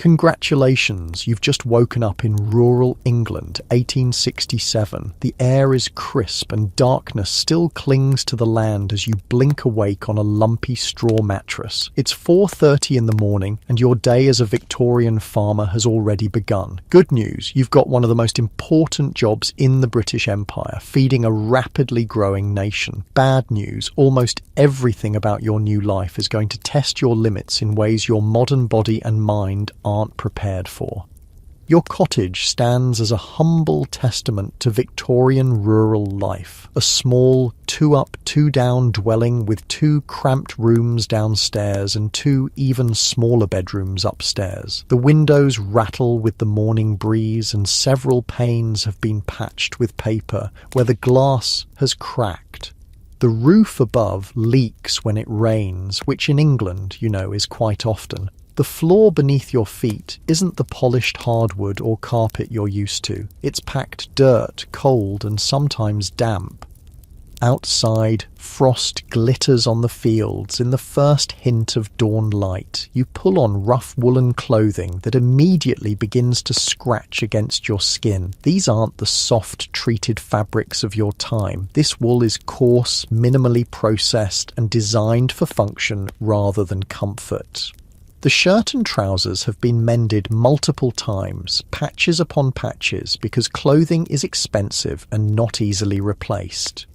Congratulations, you've just woken up in rural England, 1867. The air is crisp and darkness still clings to the land as you blink awake on a lumpy straw mattress. It's 4:30 in the morning and your day as a Victorian farmer has already begun. Good news, you've got one of the most important jobs in the British Empire, feeding a rapidly growing nation. Bad news, almost everything about your new life is going to test your limits in ways your modern body and mind aren't prepared for. Your cottage stands as a humble testament to Victorian rural life. A small 2-up, 2-down dwelling with 2 cramped rooms downstairs and 2 even smaller bedrooms upstairs. The windows rattle with the morning breeze and several panes have been patched with paper where the glass has cracked. The roof above leaks when it rains, which in England, is quite often. The floor beneath your feet isn't the polished hardwood or carpet you're used to. It's packed dirt, cold, and sometimes damp. Outside, frost glitters on the fields in the first hint of dawn light. You pull on rough woolen clothing that immediately begins to scratch against your skin. These aren't the soft, treated fabrics of your time. This wool is coarse, minimally processed, and designed for function rather than comfort. The shirt and trousers have been mended multiple times, patches upon patches, because clothing is expensive and not easily replaced.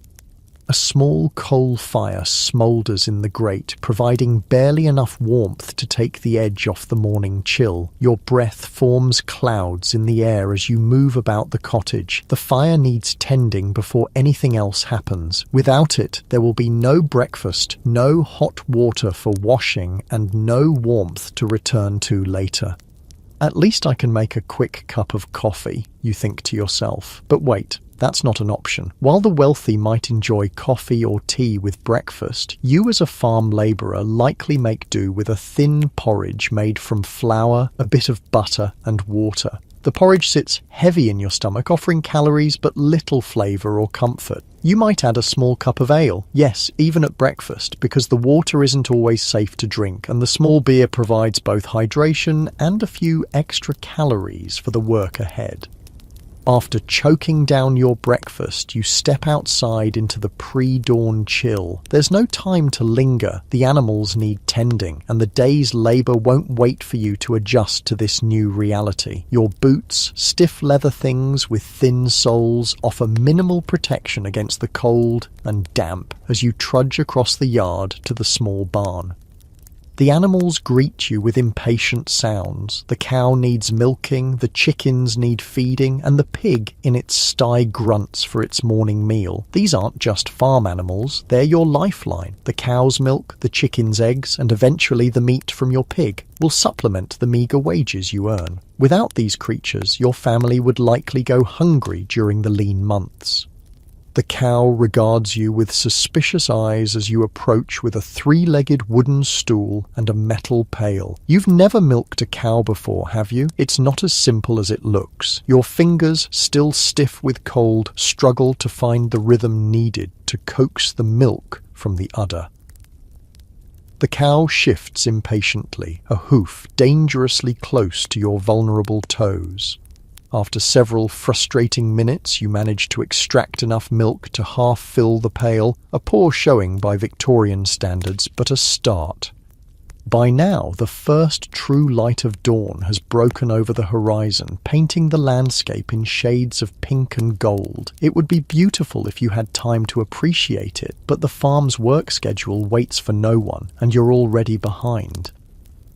A small coal fire smoulders in the grate, providing barely enough warmth to take the edge off the morning chill. Your breath forms clouds in the air as you move about the cottage. The fire needs tending before anything else happens. Without it, there will be no breakfast, no hot water for washing, and no warmth to return to later. At least I can make a quick cup of coffee, you think to yourself. But wait. That's not an option. While the wealthy might enjoy coffee or tea with breakfast, you as a farm labourer likely make do with a thin porridge made from flour, a bit of butter and water. The porridge sits heavy in your stomach, offering calories but little flavour or comfort. You might add a small cup of ale, yes, even at breakfast, because the water isn't always safe to drink and the small beer provides both hydration and a few extra calories for the work ahead. After choking down your breakfast, you step outside into the pre-dawn chill. There's no time to linger, the animals need tending, and the day's labour won't wait for you to adjust to this new reality. Your boots, stiff leather things with thin soles, offer minimal protection against the cold and damp as you trudge across the yard to the small barn. The animals greet you with impatient sounds. The cow needs milking, the chickens need feeding, and the pig in its sty grunts for its morning meal. These aren't just farm animals, they're your lifeline. The cow's milk, the chicken's eggs, and eventually the meat from your pig will supplement the meagre wages you earn. Without these creatures, your family would likely go hungry during the lean months. The cow regards you with suspicious eyes as you approach with a 3-legged wooden stool and a metal pail. You've never milked a cow before, have you? It's not as simple as it looks. Your fingers, still stiff with cold, struggle to find the rhythm needed to coax the milk from the udder. The cow shifts impatiently, a hoof dangerously close to your vulnerable toes. After several frustrating minutes, you manage to extract enough milk to half fill the pail, a poor showing by Victorian standards, but a start. By now, the first true light of dawn has broken over the horizon, painting the landscape in shades of pink and gold. It would be beautiful if you had time to appreciate it, but the farm's work schedule waits for no one, and you're already behind.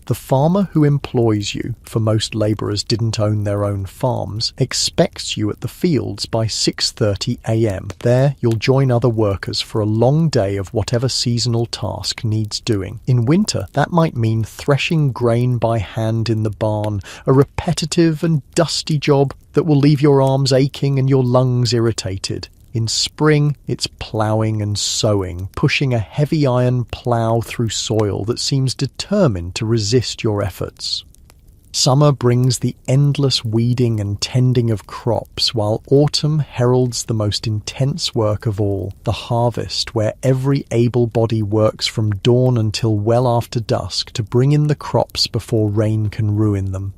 The farmer who employs you, for most labourers didn't own their own farms, expects you at the fields by 6:30 a.m. There, you'll join other workers for a long day of whatever seasonal task needs doing. In winter, that might mean threshing grain by hand in the barn, a repetitive and dusty job that will leave your arms aching and your lungs irritated. In spring, it's ploughing and sowing, pushing a heavy iron plough through soil that seems determined to resist your efforts. Summer brings the endless weeding and tending of crops, while autumn heralds the most intense work of all, the harvest, where every able body works from dawn until well after dusk to bring in the crops before rain can ruin them.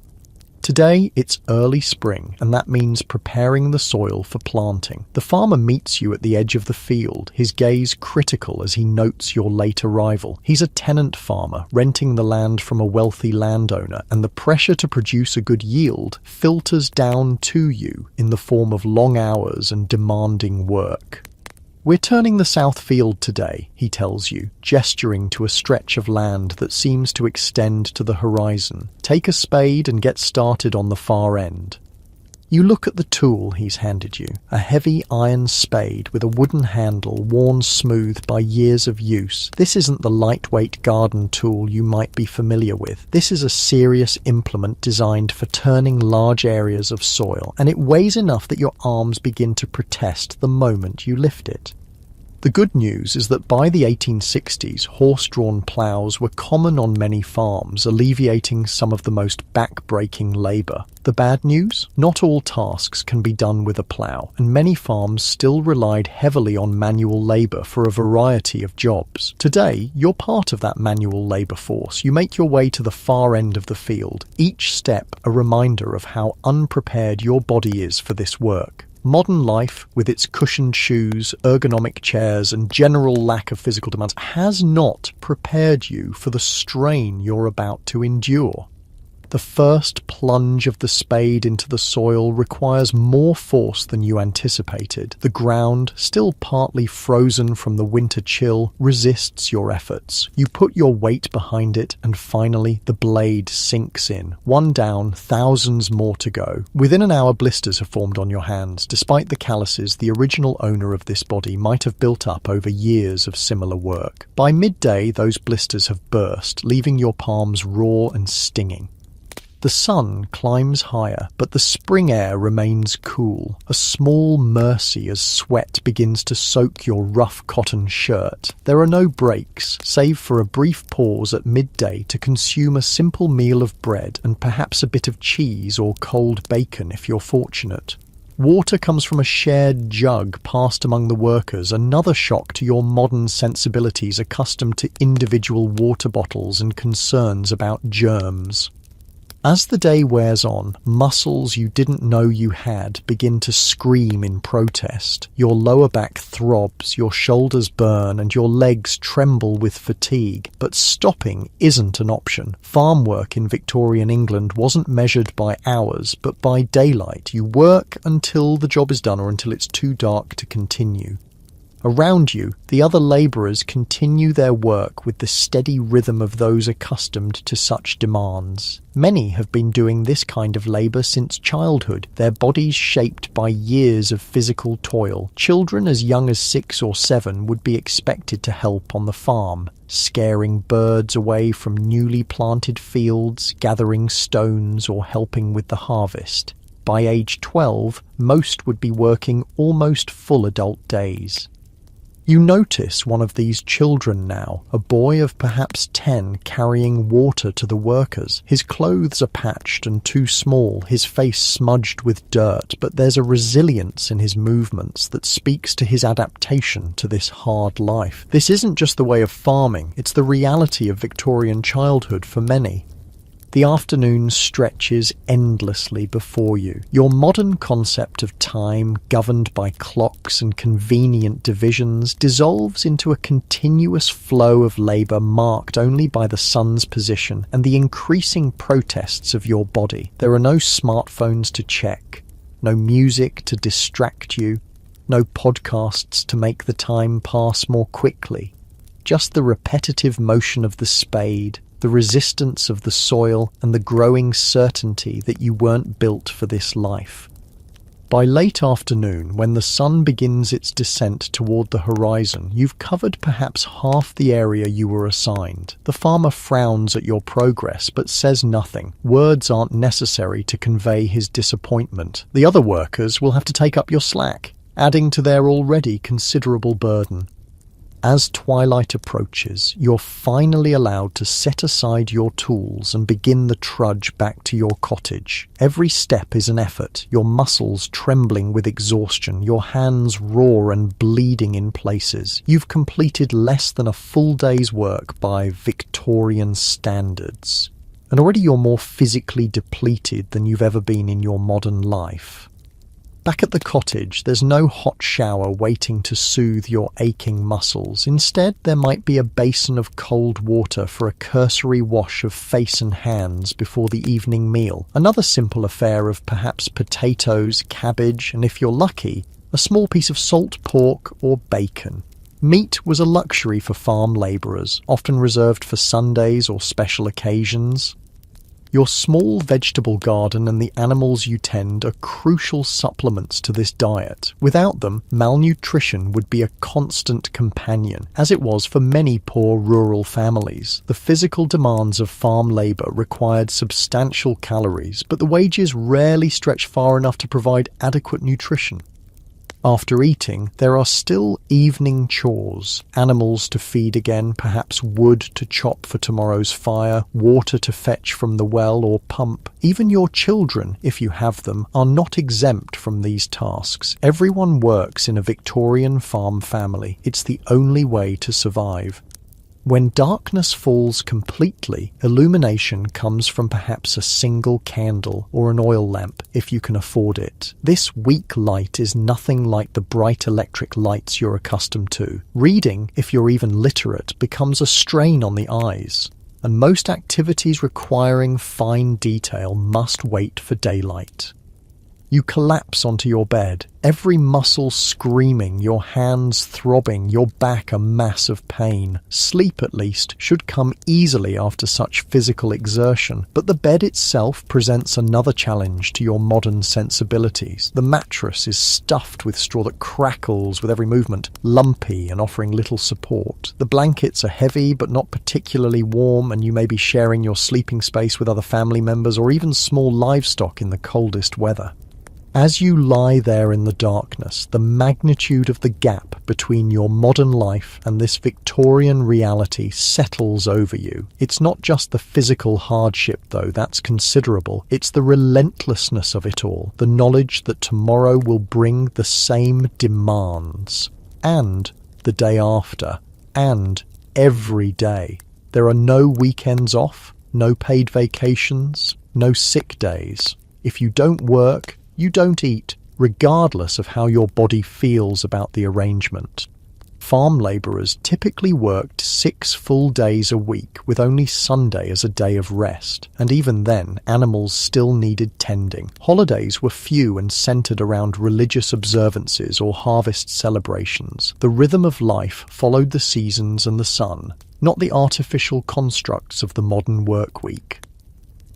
Today, it's early spring, and that means preparing the soil for planting. The farmer meets you at the edge of the field, his gaze critical as he notes your late arrival. He's a tenant farmer, renting the land from a wealthy landowner, and the pressure to produce a good yield filters down to you in the form of long hours and demanding work. "We're turning the south field today," he tells you, gesturing to a stretch of land that seems to extend to the horizon. "Take a spade and get started on the far end." You look at the tool he's handed you, a heavy iron spade with a wooden handle worn smooth by years of use. This isn't the lightweight garden tool you might be familiar with. This is a serious implement designed for turning large areas of soil, and it weighs enough that your arms begin to protest the moment you lift it. The good news is that by the 1860s, horse-drawn ploughs were common on many farms, alleviating some of the most back-breaking labour. The bad news? Not all tasks can be done with a plough, and many farms still relied heavily on manual labour for a variety of jobs. Today, you're part of that manual labour force. You make your way to the far end of the field, each step a reminder of how unprepared your body is for this work. Modern life, with its cushioned shoes, ergonomic chairs, and general lack of physical demands, has not prepared you for the strain you're about to endure. The first plunge of the spade into the soil requires more force than you anticipated. The ground, still partly frozen from the winter chill, resists your efforts. You put your weight behind it, and finally the blade sinks in. One down, thousands more to go. Within an hour, blisters have formed on your hands. Despite the calluses the original owner of this body might have built up over years of similar work. By midday, those blisters have burst, leaving your palms raw and stinging. The sun climbs higher, but the spring air remains cool, a small mercy as sweat begins to soak your rough cotton shirt. There are no breaks, save for a brief pause at midday to consume a simple meal of bread and perhaps a bit of cheese or cold bacon if you're fortunate. Water comes from a shared jug passed among the workers, another shock to your modern sensibilities accustomed to individual water bottles and concerns about germs. As the day wears on, muscles you didn't know you had begin to scream in protest. Your lower back throbs, your shoulders burn, and your legs tremble with fatigue. But stopping isn't an option. Farm work in Victorian England wasn't measured by hours, but by daylight. You work until the job is done or until it's too dark to continue. Around you, the other labourers continue their work with the steady rhythm of those accustomed to such demands. Many have been doing this kind of labour since childhood, their bodies shaped by years of physical toil. Children as young as 6 or 7 would be expected to help on the farm, scaring birds away from newly planted fields, gathering stones, or helping with the harvest. By age 12, most would be working almost full adult days. You notice one of these children now, a boy of perhaps 10 carrying water to the workers. His clothes are patched and too small, his face smudged with dirt, but there's a resilience in his movements that speaks to his adaptation to this hard life. This isn't just the way of farming, it's the reality of Victorian childhood for many. The afternoon stretches endlessly before you. Your modern concept of time, governed by clocks and convenient divisions, dissolves into a continuous flow of labour marked only by the sun's position and the increasing protests of your body. There are no smartphones to check, no music to distract you, no podcasts to make the time pass more quickly. Just the repetitive motion of the spade, the resistance of the soil, and the growing certainty that you weren't built for this life. By late afternoon, when the sun begins its descent toward the horizon, you've covered perhaps half the area you were assigned. The farmer frowns at your progress, but says nothing. Words aren't necessary to convey his disappointment. The other workers will have to take up your slack, adding to their already considerable burden. As twilight approaches, you're finally allowed to set aside your tools and begin the trudge back to your cottage. Every step is an effort, your muscles trembling with exhaustion, your hands raw and bleeding in places. You've completed less than a full day's work by Victorian standards. and already you're more physically depleted than you've ever been in your modern life. Back at the cottage, there's no hot shower waiting to soothe your aching muscles. Instead, there might be a basin of cold water for a cursory wash of face and hands before the evening meal. Another simple affair of perhaps potatoes, cabbage, and if you're lucky, a small piece of salt pork or bacon. Meat was a luxury for farm labourers, often reserved for Sundays or special occasions. Your small vegetable garden and the animals you tend are crucial supplements to this diet. Without them, malnutrition would be a constant companion, as it was for many poor rural families. The physical demands of farm labour required substantial calories, but the wages rarely stretch far enough to provide adequate nutrition. After eating, there are still evening chores, animals to feed again, perhaps wood to chop for tomorrow's fire, water to fetch from the well or pump. Even your children, if you have them, are not exempt from these tasks. Everyone works in a Victorian farm family. It's the only way to survive. When darkness falls completely, illumination comes from perhaps a single candle or an oil lamp, if you can afford it. This weak light is nothing like the bright electric lights you're accustomed to. Reading, if you're even literate, becomes a strain on the eyes, and most activities requiring fine detail must wait for daylight. You collapse onto your bed, every muscle screaming, your hands throbbing, your back a mass of pain. Sleep, at least, should come easily after such physical exertion, but the bed itself presents another challenge to your modern sensibilities. The mattress is stuffed with straw that crackles with every movement, lumpy and offering little support. The blankets are heavy but not particularly warm, and you may be sharing your sleeping space with other family members or even small livestock in the coldest weather. As you lie there in the darkness, the magnitude of the gap between your modern life and this Victorian reality settles over you. It's not just the physical hardship, though, that's considerable. It's the relentlessness of it all, the knowledge that tomorrow will bring the same demands, and the day after, and every day. There are no weekends off, no paid vacations, no sick days. If you don't work, you don't eat, regardless of how your body feels about the arrangement. Farm labourers typically worked 6 full days a week, with only Sunday as a day of rest, and even then, animals still needed tending. Holidays were few and centred around religious observances or harvest celebrations. The rhythm of life followed the seasons and the sun, not the artificial constructs of the modern work week.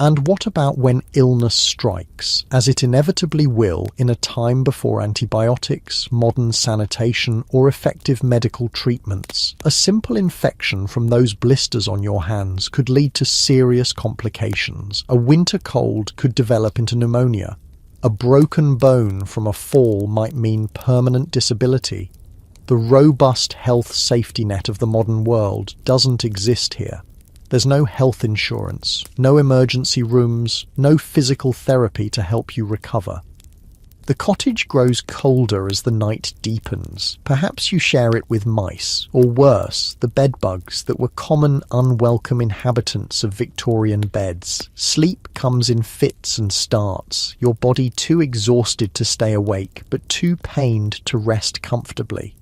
And what about when illness strikes, as it inevitably will in a time before antibiotics, modern sanitation, or effective medical treatments? A simple infection from those blisters on your hands could lead to serious complications. A winter cold could develop into pneumonia. A broken bone from a fall might mean permanent disability. The robust health safety net of the modern world doesn't exist here. There's no health insurance, no emergency rooms, no physical therapy to help you recover. The cottage grows colder as the night deepens. Perhaps you share it with mice, or worse, the bedbugs that were common unwelcome inhabitants of Victorian beds. Sleep comes in fits and starts, your body too exhausted to stay awake, but too pained to rest comfortably.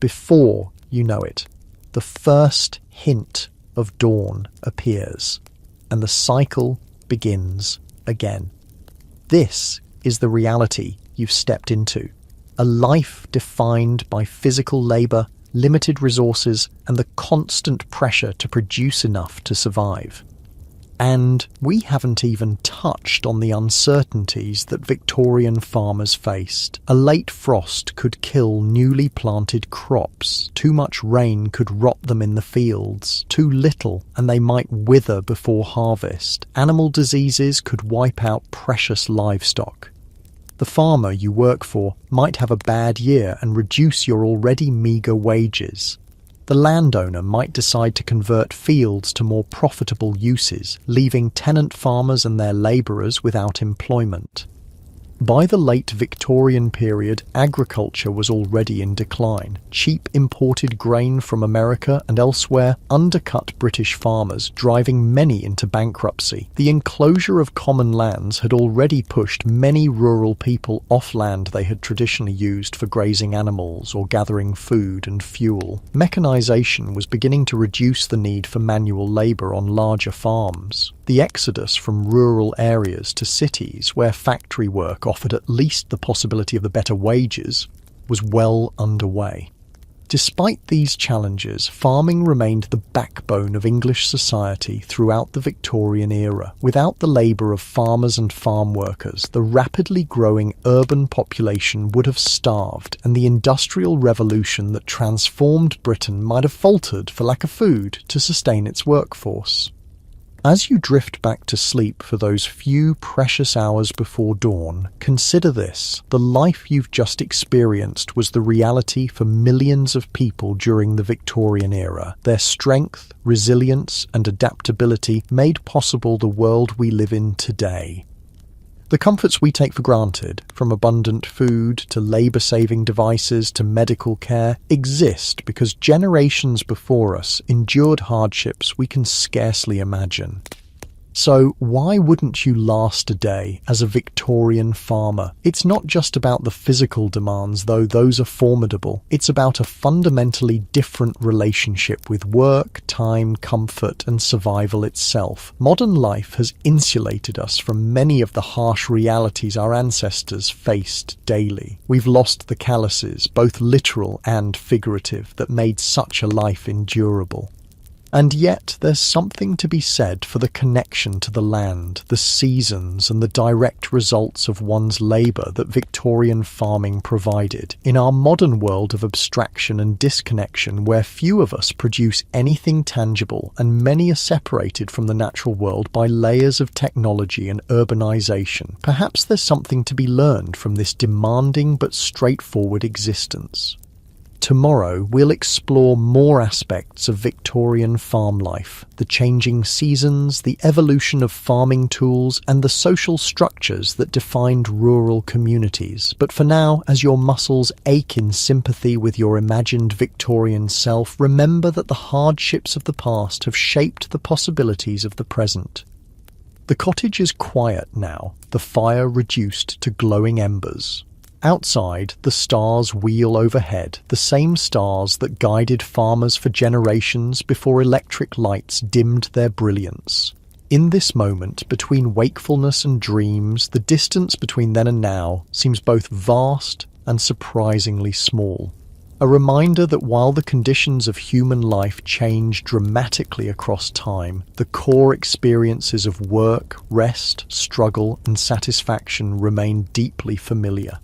Before you know it, the first hint of dawn appears, and the cycle begins again. This is the reality you've stepped into. A life defined by physical labour, limited resources, and the constant pressure to produce enough to survive. And we haven't even touched on the uncertainties that Victorian farmers faced. A late frost could kill newly planted crops. Too much rain could rot them in the fields. Too little, and they might wither before harvest. Animal diseases could wipe out precious livestock. The farmer you work for might have a bad year and reduce your already meagre wages. The landowner might decide to convert fields to more profitable uses, leaving tenant farmers and their labourers without employment. By the late Victorian period, agriculture was already in decline. Cheap imported grain from America and elsewhere undercut British farmers, driving many into bankruptcy. The enclosure of common lands had already pushed many rural people off land they had traditionally used for grazing animals or gathering food and fuel. Mechanization was beginning to reduce the need for manual labor on larger farms. The exodus from rural areas to cities, where factory work offered at least the possibility of the better wages, was well underway. Despite these challenges, farming remained the backbone of English society throughout the Victorian era. Without the labour of farmers and farm workers, the rapidly growing urban population would have starved, and the Industrial Revolution that transformed Britain might have faltered for lack of food to sustain its workforce. As you drift back to sleep for those few precious hours before dawn, consider this: the life you've just experienced was the reality for millions of people during the Victorian era. Their strength, resilience, and adaptability made possible the world we live in today. The comforts we take for granted, from abundant food to labour-saving devices to medical care, exist because generations before us endured hardships we can scarcely imagine. So why wouldn't you last a day as a Victorian farmer? It's not just about the physical demands, though those are formidable. It's about a fundamentally different relationship with work, time, comfort, and survival itself. Modern life has insulated us from many of the harsh realities our ancestors faced daily. We've lost the calluses, both literal and figurative, that made such a life endurable. And yet there's something to be said for the connection to the land, the seasons, and the direct results of one's labour that Victorian farming provided. In our modern world of abstraction and disconnection, where few of us produce anything tangible and many are separated from the natural world by layers of technology and urbanisation, perhaps there's something to be learned from this demanding but straightforward existence. Tomorrow, we'll explore more aspects of Victorian farm life, the changing seasons, the evolution of farming tools, and the social structures that defined rural communities. But for now, as your muscles ache in sympathy with your imagined Victorian self, remember that the hardships of the past have shaped the possibilities of the present. The cottage is quiet now, the fire reduced to glowing embers. Outside, the stars wheel overhead, the same stars that guided farmers for generations before electric lights dimmed their brilliance. In this moment, between wakefulness and dreams, the distance between then and now seems both vast and surprisingly small. A reminder that while the conditions of human life change dramatically across time, the core experiences of work, rest, struggle, and satisfaction remain deeply familiar.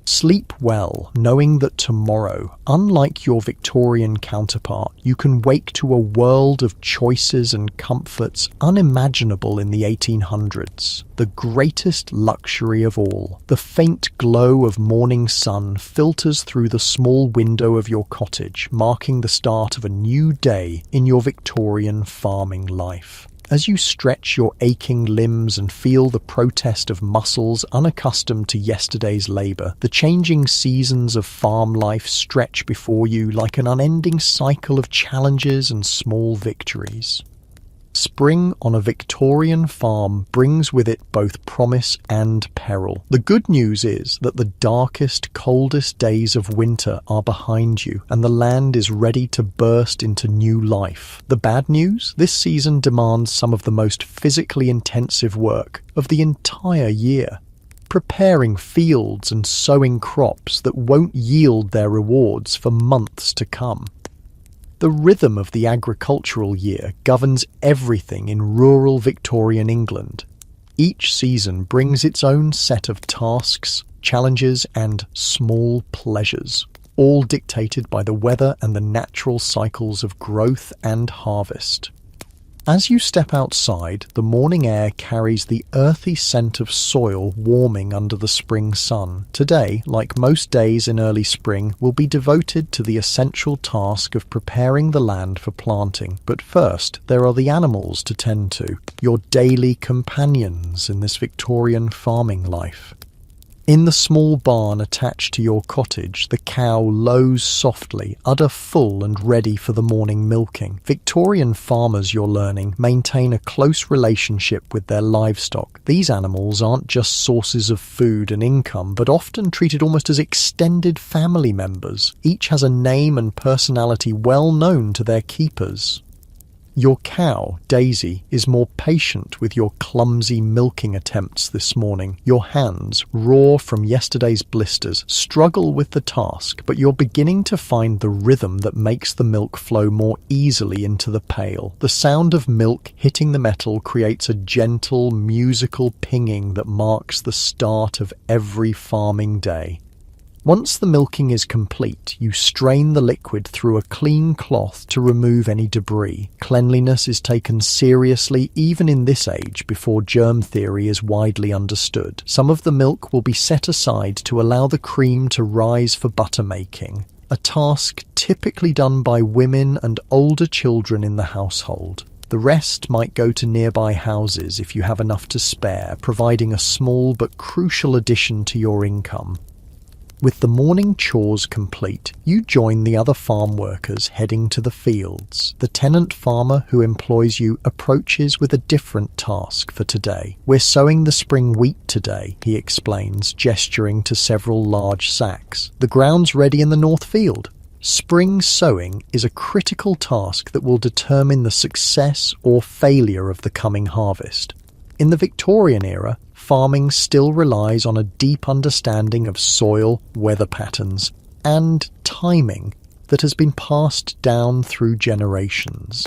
Sleep well, knowing that tomorrow, unlike your Victorian counterpart, you can wake to a world of choices and comforts unimaginable in the 1800s. The greatest luxury of all, the faint glow of morning sun filters through the small window of your cottage, marking the start of a new day in your Victorian farming life. As you stretch your aching limbs and feel the protest of muscles unaccustomed to yesterday's labour, the changing seasons of farm life stretch before you like an unending cycle of challenges and small victories. Spring on a Victorian farm brings with it both promise and peril. The good news is that the darkest, coldest days of winter are behind you, and the land is ready to burst into new life. The bad news? This season demands some of the most physically intensive work of the entire year. Preparing fields and sowing crops that won't yield their rewards for months to come. The rhythm of the agricultural year governs everything in rural Victorian England. Each season brings its own set of tasks, challenges, and small pleasures, all dictated by the weather and the natural cycles of growth and harvest. As you step outside, the morning air carries the earthy scent of soil warming under the spring sun. Today, like most days in early spring, will be devoted to the essential task of preparing the land for planting. But first, there are the animals to tend to, your daily companions in this Victorian farming life. In the small barn attached to your cottage, the cow lows softly, udder full and ready for the morning milking. Victorian farmers, you're learning, maintain a close relationship with their livestock. These animals aren't just sources of food and income, but often treated almost as extended family members. Each has a name and personality well known to their keepers. Your cow, Daisy, is more patient with your clumsy milking attempts this morning. Your hands, raw from yesterday's blisters, struggle with the task, but you're beginning to find the rhythm that makes the milk flow more easily into the pail. The sound of milk hitting the metal creates a gentle, musical pinging that marks the start of every farming day. Once the milking is complete, you strain the liquid through a clean cloth to remove any debris. Cleanliness is taken seriously even in this age before germ theory is widely understood. Some of the milk will be set aside to allow the cream to rise for butter making, a task typically done by women and older children in the household. The rest might go to nearby houses if you have enough to spare, providing a small but crucial addition to your income. With the morning chores complete, you join the other farm workers heading to the fields. The tenant farmer who employs you approaches with a different task for today. "We're sowing the spring wheat today," he explains, gesturing to several large sacks. "The ground's ready in the north field." Spring sowing is a critical task that will determine the success or failure of the coming harvest. In the Victorian era, farming still relies on a deep understanding of soil, weather patterns, and timing that has been passed down through generations.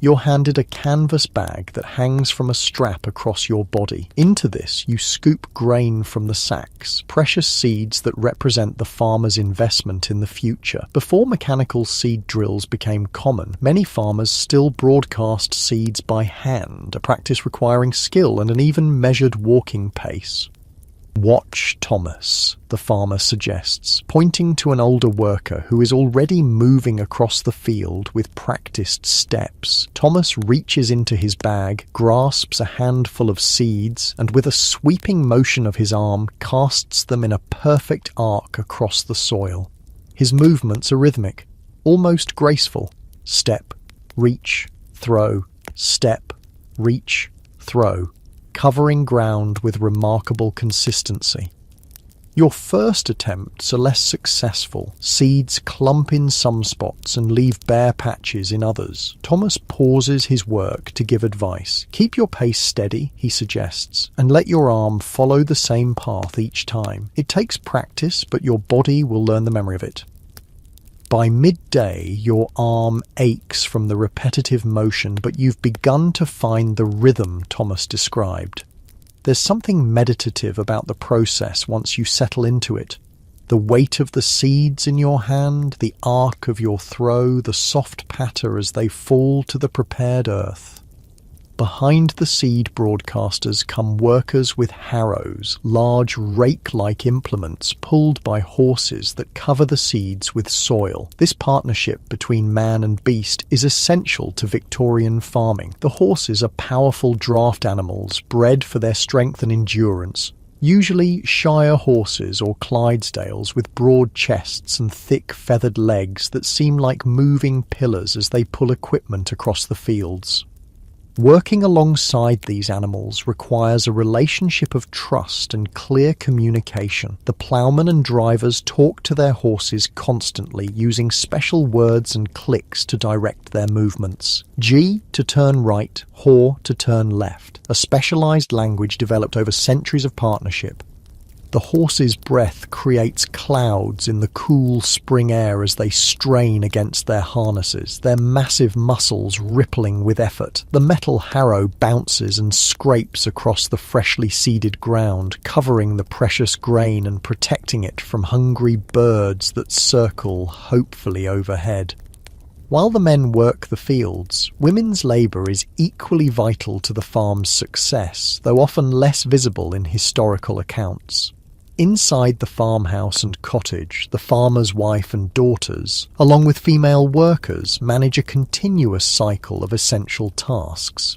You're handed a canvas bag that hangs from a strap across your body. Into this, you scoop grain from the sacks, precious seeds that represent the farmer's investment in the future. Before mechanical seed drills became common, many farmers still broadcast seeds by hand, a practice requiring skill and an even measured walking pace. "Watch Thomas," the farmer suggests, pointing to an older worker who is already moving across the field with practiced steps. Thomas reaches into his bag, grasps a handful of seeds, and with a sweeping motion of his arm, casts them in a perfect arc across the soil. His movements are rhythmic, almost graceful. Step, reach, throw, step, reach, throw, covering ground with remarkable consistency. Your first attempts are less successful. Seeds clump in some spots and leave bare patches in others. Thomas pauses his work to give advice. "Keep your pace steady," he suggests, "and let your arm follow the same path each time. It takes practice, but your body will learn the memory of it." By midday, your arm aches from the repetitive motion, but you've begun to find the rhythm Thomas described. There's something meditative about the process once you settle into it. The weight of the seeds in your hand, the arc of your throw, the soft patter as they fall to the prepared earth. Behind the seed broadcasters come workers with harrows, large rake-like implements pulled by horses that cover the seeds with soil. This partnership between man and beast is essential to Victorian farming. The horses are powerful draft animals, bred for their strength and endurance. Usually Shire horses or Clydesdales with broad chests and thick feathered legs that seem like moving pillars as they pull equipment across the fields. Working alongside these animals requires a relationship of trust and clear communication. The ploughmen and drivers talk to their horses constantly, using special words and clicks to direct their movements. G to turn right, haw to turn left, a specialized language developed over centuries of partnership. The horse's breath creates clouds in the cool spring air as they strain against their harnesses, their massive muscles rippling with effort. The metal harrow bounces and scrapes across the freshly seeded ground, covering the precious grain and protecting it from hungry birds that circle hopefully overhead. While the men work the fields, women's labour is equally vital to the farm's success, though often less visible in historical accounts. Inside the farmhouse and cottage, the farmer's wife and daughters, along with female workers, manage a continuous cycle of essential tasks.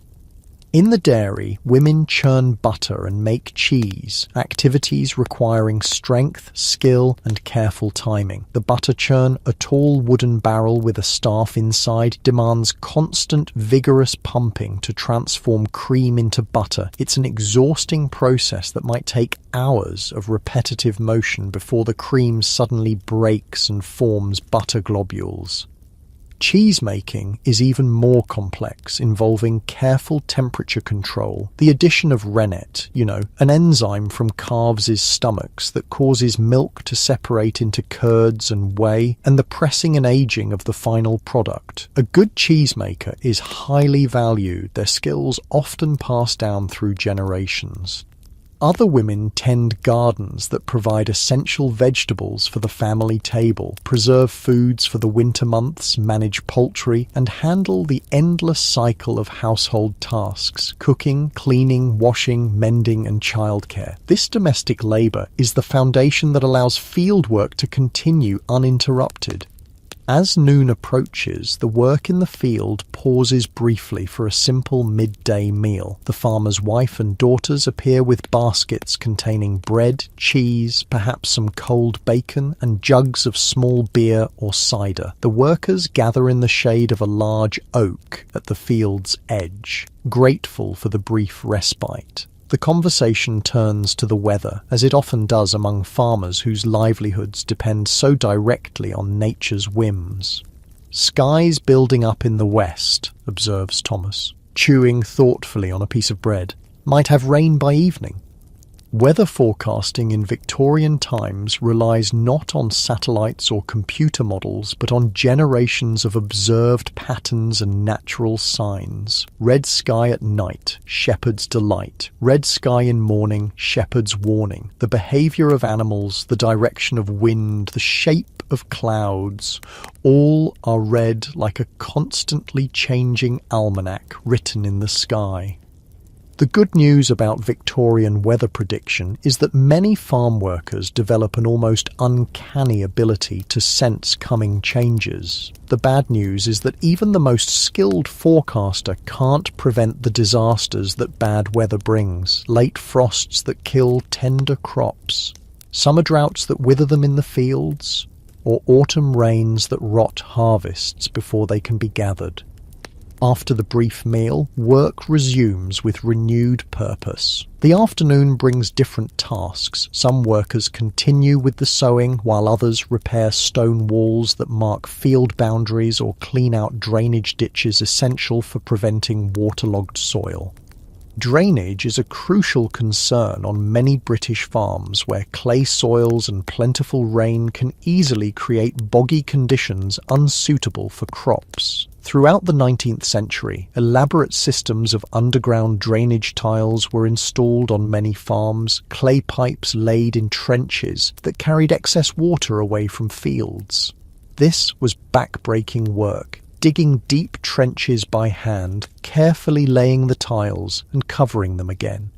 In the dairy, women churn butter and make cheese, activities requiring strength, skill, and careful timing. The butter churn, a tall wooden barrel with a staff inside, demands constant, vigorous pumping to transform cream into butter. It's an exhausting process that might take hours of repetitive motion before the cream suddenly breaks and forms butter globules. Cheese making is even more complex, involving careful temperature control, the addition of rennet, an enzyme from calves' stomachs that causes milk to separate into curds and whey, and the pressing and aging of the final product. A good cheesemaker is highly valued, their skills often passed down through generations. Other women tend gardens that provide essential vegetables for the family table, preserve foods for the winter months, manage poultry, and handle the endless cycle of household tasks: cooking, cleaning, washing, mending, and childcare. This domestic labor is the foundation that allows field work to continue uninterrupted. As noon approaches, the work in the field pauses briefly for a simple midday meal. The farmer's wife and daughters appear with baskets containing bread, cheese, perhaps some cold bacon, and jugs of small beer or cider. The workers gather in the shade of a large oak at the field's edge, grateful for the brief respite. The conversation turns to the weather, as it often does among farmers whose livelihoods depend so directly on nature's whims. "Skies building up in the west," observes Thomas, chewing thoughtfully on a piece of bread. "Might have rain by evening." Weather forecasting in Victorian times relies not on satellites or computer models, but on generations of observed patterns and natural signs. Red sky at night, shepherd's delight. Red sky in morning, shepherd's warning. The behavior of animals, the direction of wind, the shape of clouds, all are read like a constantly changing almanac written in the sky. The good news about Victorian weather prediction is that many farm workers develop an almost uncanny ability to sense coming changes. The bad news is that even the most skilled forecaster can't prevent the disasters that bad weather brings: late frosts that kill tender crops, summer droughts that wither them in the fields, or autumn rains that rot harvests before they can be gathered. After the brief meal, work resumes with renewed purpose. The afternoon brings different tasks. Some workers continue with the sowing, while others repair stone walls that mark field boundaries or clean out drainage ditches essential for preventing waterlogged soil. Drainage is a crucial concern on many British farms where clay soils and plentiful rain can easily create boggy conditions unsuitable for crops. Throughout the 19th century, elaborate systems of underground drainage tiles were installed on many farms, clay pipes laid in trenches that carried excess water away from fields. This was backbreaking work, digging deep trenches by hand, carefully laying the tiles and covering them again.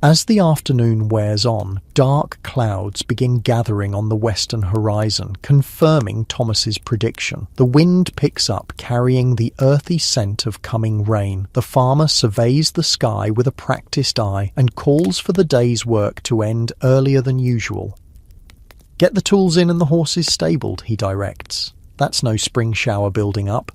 As the afternoon wears on, dark clouds begin gathering on the western horizon, confirming Thomas's prediction. The wind picks up, carrying the earthy scent of coming rain. The farmer surveys the sky with a practiced eye and calls for the day's work to end earlier than usual. "Get the tools in and the horses stabled," he directs. "That's no spring shower building up."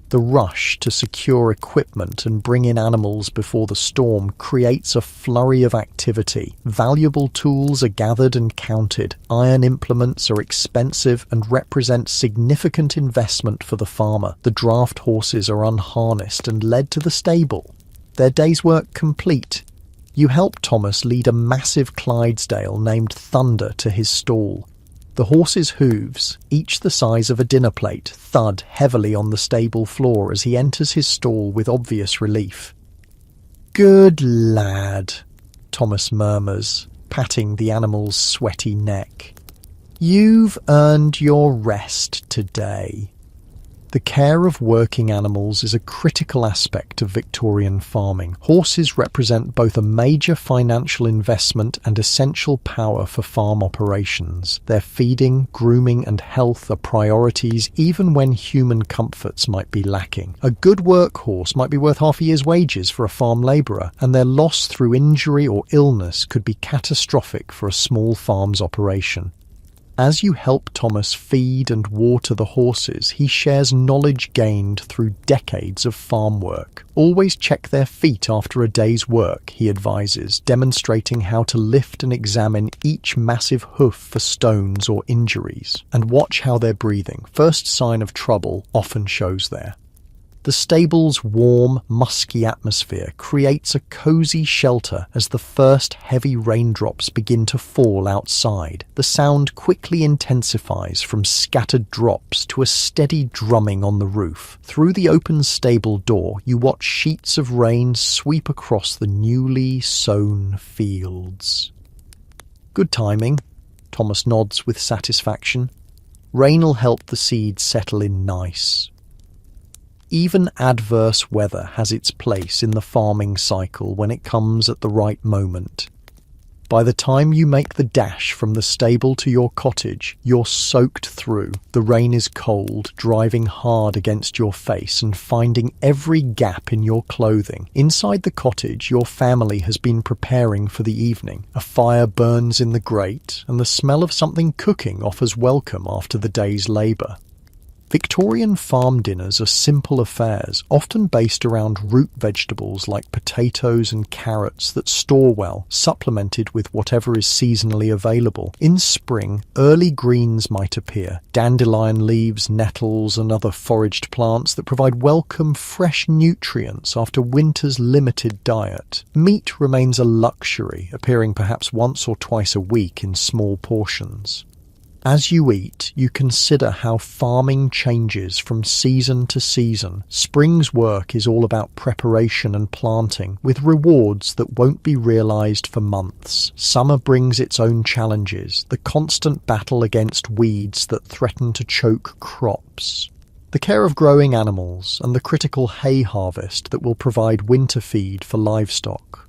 The rush to secure equipment and bring in animals before the storm creates a flurry of activity. Valuable tools are gathered and counted. Iron implements are expensive and represent significant investment for the farmer. The draft horses are unharnessed and led to the stable. Their day's work complete. You help Thomas lead a massive Clydesdale named Thunder to his stall. The horse's hooves, each the size of a dinner plate, thud heavily on the stable floor as he enters his stall with obvious relief. "Good lad," Thomas murmurs, patting the animal's sweaty neck. "You've earned your rest today." The care of working animals is a critical aspect of Victorian farming. Horses represent both a major financial investment and essential power for farm operations. Their feeding, grooming, and health are priorities even when human comforts might be lacking. A good workhorse might be worth half a year's wages for a farm labourer, and their loss through injury or illness could be catastrophic for a small farm's operation. As you help Thomas feed and water the horses, he shares knowledge gained through decades of farm work. Always check their feet after a day's work, he advises, demonstrating how to lift and examine each massive hoof for stones or injuries. And watch how they're breathing. First sign of trouble often shows there. The stable's warm, musky atmosphere creates a cozy shelter as the first heavy raindrops begin to fall outside. The sound quickly intensifies from scattered drops to a steady drumming on the roof. Through the open stable door, you watch sheets of rain sweep across the newly sown fields. Good timing, Thomas nods with satisfaction. Rain'll help the seeds settle in nice. Even adverse weather has its place in the farming cycle when it comes at the right moment. By the time you make the dash from the stable to your cottage, you're soaked through. The rain is cold, driving hard against your face and finding every gap in your clothing. Inside the cottage, your family has been preparing for the evening. A fire burns in the grate, and the smell of something cooking offers welcome after the day's labour. Victorian farm dinners are simple affairs, often based around root vegetables like potatoes and carrots that store well, supplemented with whatever is seasonally available. In spring, early greens might appear, dandelion leaves, nettles, and other foraged plants that provide welcome, fresh nutrients after winter's limited diet. Meat remains a luxury, appearing perhaps once or twice a week in small portions. As you eat, you consider how farming changes from season to season. Spring's work is all about preparation and planting, with rewards that won't be realised for months. Summer brings its own challenges, the constant battle against weeds that threaten to choke crops. The care of growing animals, and the critical hay harvest that will provide winter feed for livestock.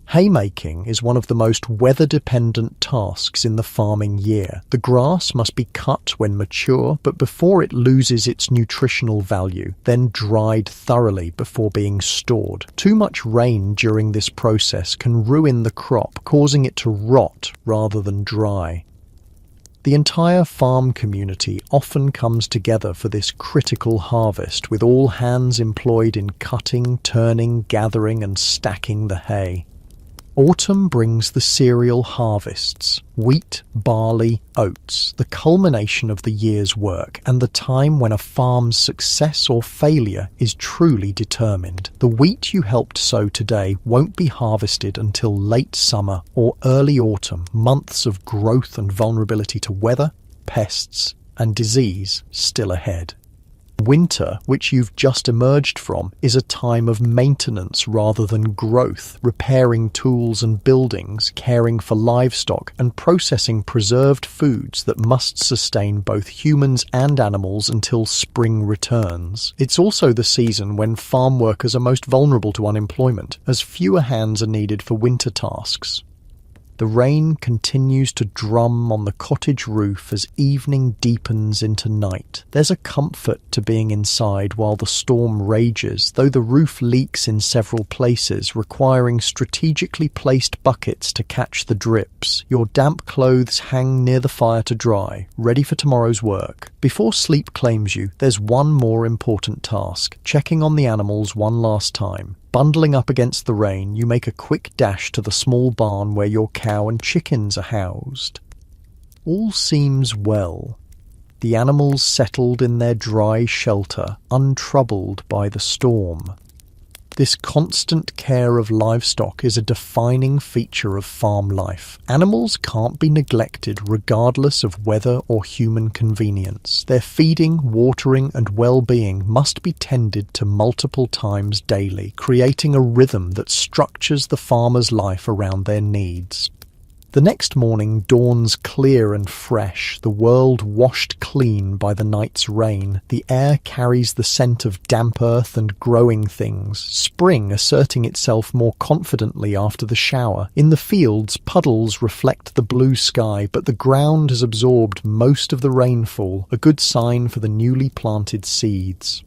Haymaking is one of the most weather-dependent tasks in the farming year. The grass must be cut when mature, but before it loses its nutritional value, then dried thoroughly before being stored. Too much rain during this process can ruin the crop, causing it to rot rather than dry. The entire farm community often comes together for this critical harvest, with all hands employed in cutting, turning, gathering, and stacking the hay. Autumn brings the cereal harvests, wheat, barley, oats, the culmination of the year's work and the time when a farm's success or failure is truly determined. The wheat you helped sow today won't be harvested until late summer or early autumn, months of growth and vulnerability to weather, pests, and disease still ahead. Winter, which you've just emerged from, is a time of maintenance rather than growth, repairing tools and buildings, caring for livestock, and processing preserved foods that must sustain both humans and animals until spring returns. It's also the season when farm workers are most vulnerable to unemployment, as fewer hands are needed for winter tasks. The rain continues to drum on the cottage roof as evening deepens into night. There's a comfort to being inside while the storm rages, though the roof leaks in several places, requiring strategically placed buckets to catch the drips. Your damp clothes hang near the fire to dry, ready for tomorrow's work. Before sleep claims you, there's one more important task: checking on the animals one last time. Bundling up against the rain, you make a quick dash to the small barn where your cow and chickens are housed. All seems well. The animals settled in their dry shelter, untroubled by the storm. This constant care of livestock is a defining feature of farm life. Animals can't be neglected regardless of weather or human convenience. Their feeding, watering, and well-being must be tended to multiple times daily, creating a rhythm that structures the farmer's life around their needs. The next morning dawns clear and fresh, the world washed clean by the night's rain. The air carries the scent of damp earth and growing things, spring asserting itself more confidently after the shower. In the fields, puddles reflect the blue sky, but the ground has absorbed most of the rainfall, a good sign for the newly planted seeds.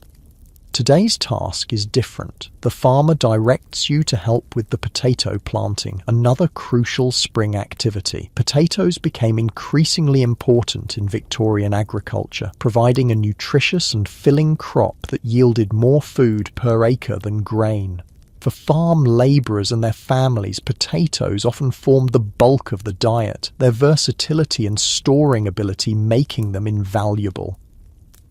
Today's task is different. The farmer directs you to help with the potato planting, another crucial spring activity. Potatoes became increasingly important in Victorian agriculture, providing a nutritious and filling crop that yielded more food per acre than grain. For farm labourers and their families, potatoes often formed the bulk of the diet, their versatility and storing ability making them invaluable.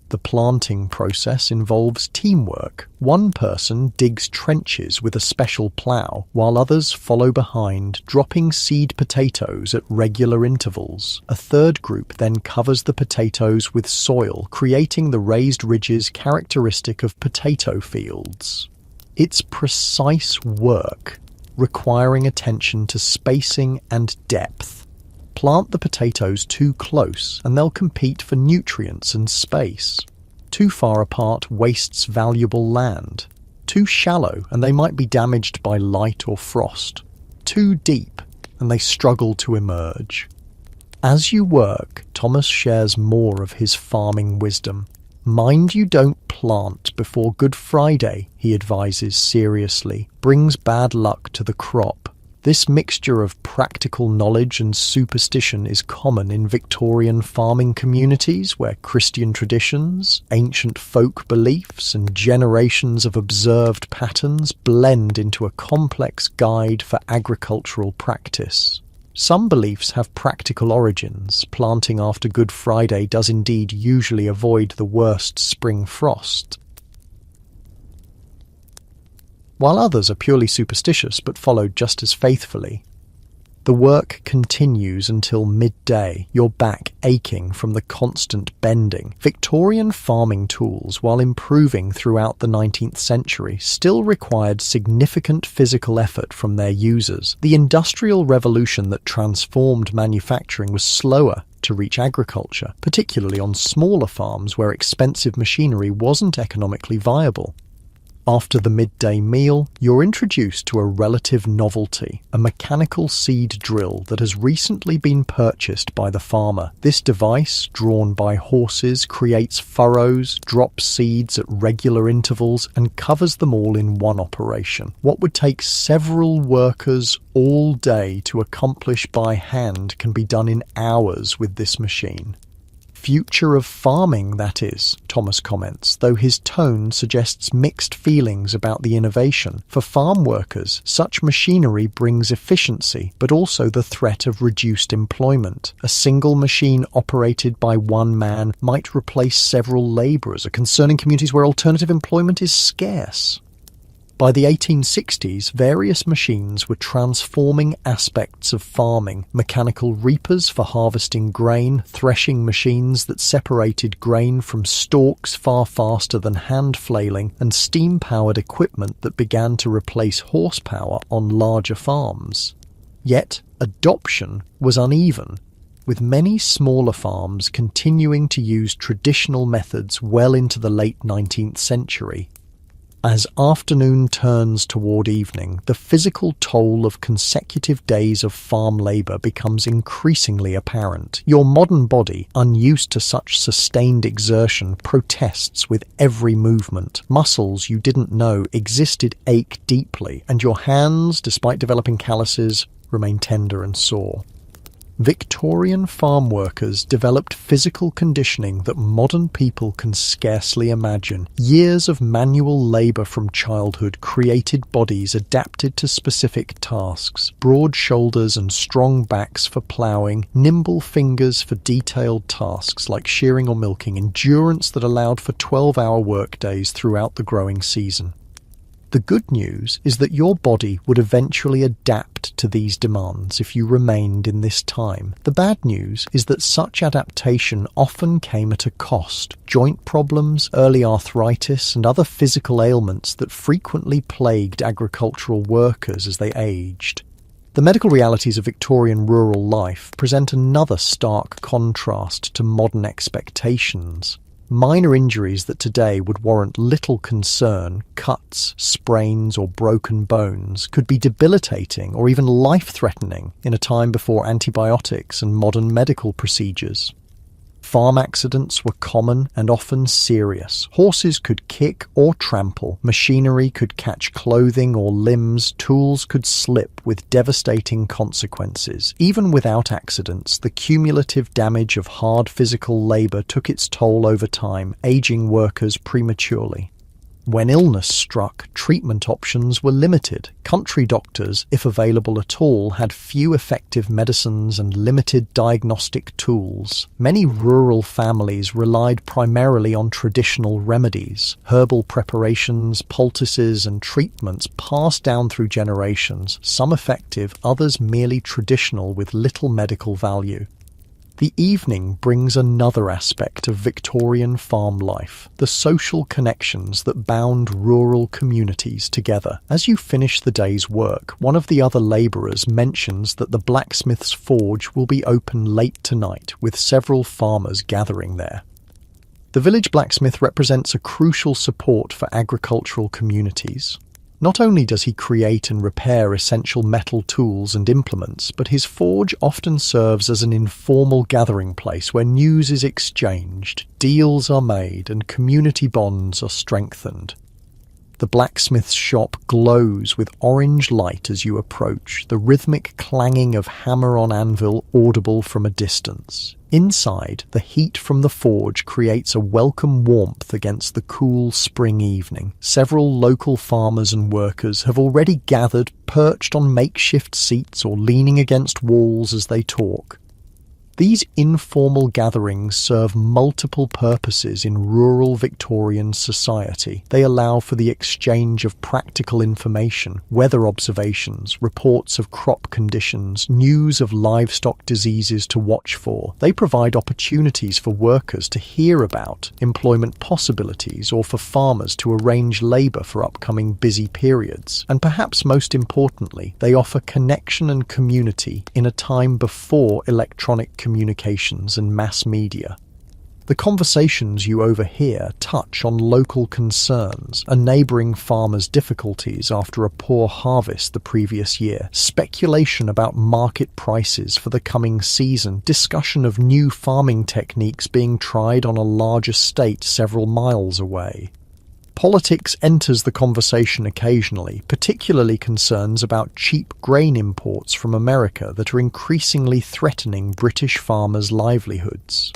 The planting process involves teamwork. One person digs trenches with a special plough, while others follow behind, dropping seed potatoes at regular intervals. A third group then covers the potatoes with soil, creating the raised ridges characteristic of potato fields. It's precise work, requiring attention to spacing and depth. Plant the potatoes too close and they'll compete for nutrients and space. Too far apart wastes valuable land. Too shallow and they might be damaged by light or frost. Too deep and they struggle to emerge. As you work, Thomas shares more of his farming wisdom. Mind you don't plant before Good Friday, he advises seriously. Brings bad luck to the crop. This mixture of practical knowledge and superstition is common in Victorian farming communities where Christian traditions, ancient folk beliefs, and generations of observed patterns blend into a complex guide for agricultural practice. Some beliefs have practical origins. Planting after Good Friday does indeed usually avoid the worst spring frost, while others are purely superstitious but followed just as faithfully. The work continues until midday, your back aching from the constant bending. Victorian farming tools, while improving throughout the 19th century, still required significant physical effort from their users. The Industrial Revolution that transformed manufacturing was slower to reach agriculture, particularly on smaller farms where expensive machinery wasn't economically viable. After the midday meal, you're introduced to a relative novelty, a mechanical seed drill that has recently been purchased by the farmer. This device, drawn by horses, creates furrows, drops seeds at regular intervals, and covers them all in one operation. What would take several workers all day to accomplish by hand can be done in hours with this machine. Future of farming, that is, Thomas comments, though his tone suggests mixed feelings about the innovation. For farm workers, such machinery brings efficiency, but also the threat of reduced employment. A single machine operated by one man might replace several labourers, a concern in communities where alternative employment is scarce. By the 1860s, various machines were transforming aspects of farming. Mechanical reapers for harvesting grain, threshing machines that separated grain from stalks far faster than hand flailing, and steam-powered equipment that began to replace horsepower on larger farms. Yet, adoption was uneven, with many smaller farms continuing to use traditional methods well into the late 19th century. As afternoon turns toward evening, the physical toll of consecutive days of farm labour becomes increasingly apparent. Your modern body, unused to such sustained exertion, protests with every movement. Muscles you didn't know existed ache deeply, and your hands, despite developing calluses, remain tender and sore. Victorian farm workers developed physical conditioning that modern people can scarcely imagine. Years of manual labour from childhood created bodies adapted to specific tasks. Broad shoulders and strong backs for ploughing, nimble fingers for detailed tasks like shearing or milking, endurance that allowed for 12-hour workdays throughout the growing season. The good news is that your body would eventually adapt to these demands if you remained in this time. The bad news is that such adaptation often came at a cost. Joint problems, early arthritis, and other physical ailments that frequently plagued agricultural workers as they aged. The medical realities of Victorian rural life present another stark contrast to modern expectations. Minor injuries that today would warrant little concern, cuts, sprains, or broken bones, could be debilitating or even life-threatening in a time before antibiotics and modern medical procedures. Farm accidents were common and often serious. Horses could kick or trample, machinery could catch clothing or limbs, tools could slip with devastating consequences. Even without accidents, the cumulative damage of hard physical labor took its toll over time, aging workers prematurely. When illness struck, treatment options were limited. Country doctors, if available at all, had few effective medicines and limited diagnostic tools. Many rural families relied primarily on traditional remedies, herbal preparations, poultices, and treatments passed down through generations, some effective, others merely traditional with little medical value. The evening brings another aspect of Victorian farm life, the social connections that bound rural communities together. As you finish the day's work, one of the other labourers mentions that the blacksmith's forge will be open late tonight, with several farmers gathering there. The village blacksmith represents a crucial support for agricultural communities. Not only does he create and repair essential metal tools and implements, but his forge often serves as an informal gathering place where news is exchanged, deals are made, and community bonds are strengthened. The blacksmith's shop glows with orange light as you approach, the rhythmic clanging of hammer on anvil audible from a distance. Inside, the heat from the forge creates a welcome warmth against the cool spring evening. Several local farmers and workers have already gathered, perched on makeshift seats or leaning against walls as they talk. These informal gatherings serve multiple purposes in rural Victorian society. They allow for the exchange of practical information, weather observations, reports of crop conditions, news of livestock diseases to watch for. They provide opportunities for workers to hear about employment possibilities or for farmers to arrange labour for upcoming busy periods. And perhaps most importantly, they offer connection and community in a time before electronic communications and mass media. The conversations you overhear touch on local concerns, a neighbouring farmer's difficulties after a poor harvest the previous year, speculation about market prices for the coming season, discussion of new farming techniques being tried on a large estate several miles away. Politics enters the conversation occasionally, particularly concerns about cheap grain imports from America that are increasingly threatening British farmers' livelihoods.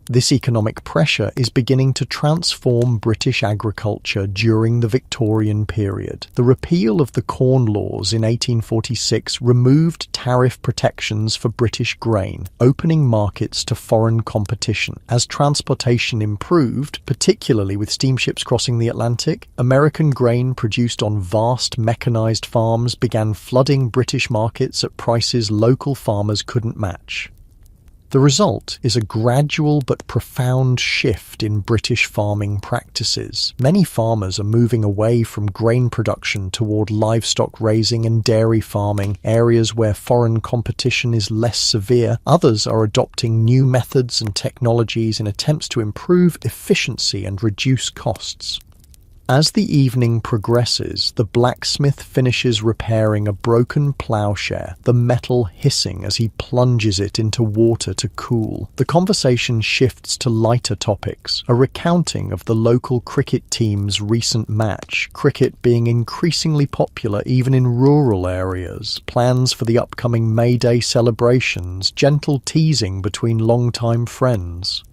This economic pressure is beginning to transform British agriculture during the Victorian period. The repeal of the Corn Laws in 1846 removed tariff protections for British grain, opening markets to foreign competition. As transportation improved, particularly with steamships crossing the Atlantic, American grain produced on vast mechanized farms began flooding British markets at prices local farmers couldn't match. The result is a gradual but profound shift in British farming practices. Many farmers are moving away from grain production toward livestock raising and dairy farming, areas where foreign competition is less severe. Others are adopting new methods and technologies in attempts to improve efficiency and reduce costs. As the evening progresses, the blacksmith finishes repairing a broken ploughshare, the metal hissing as he plunges it into water to cool. The conversation shifts to lighter topics, a recounting of the local cricket team's recent match, cricket being increasingly popular even in rural areas, plans for the upcoming May Day celebrations, gentle teasing between long-time friends.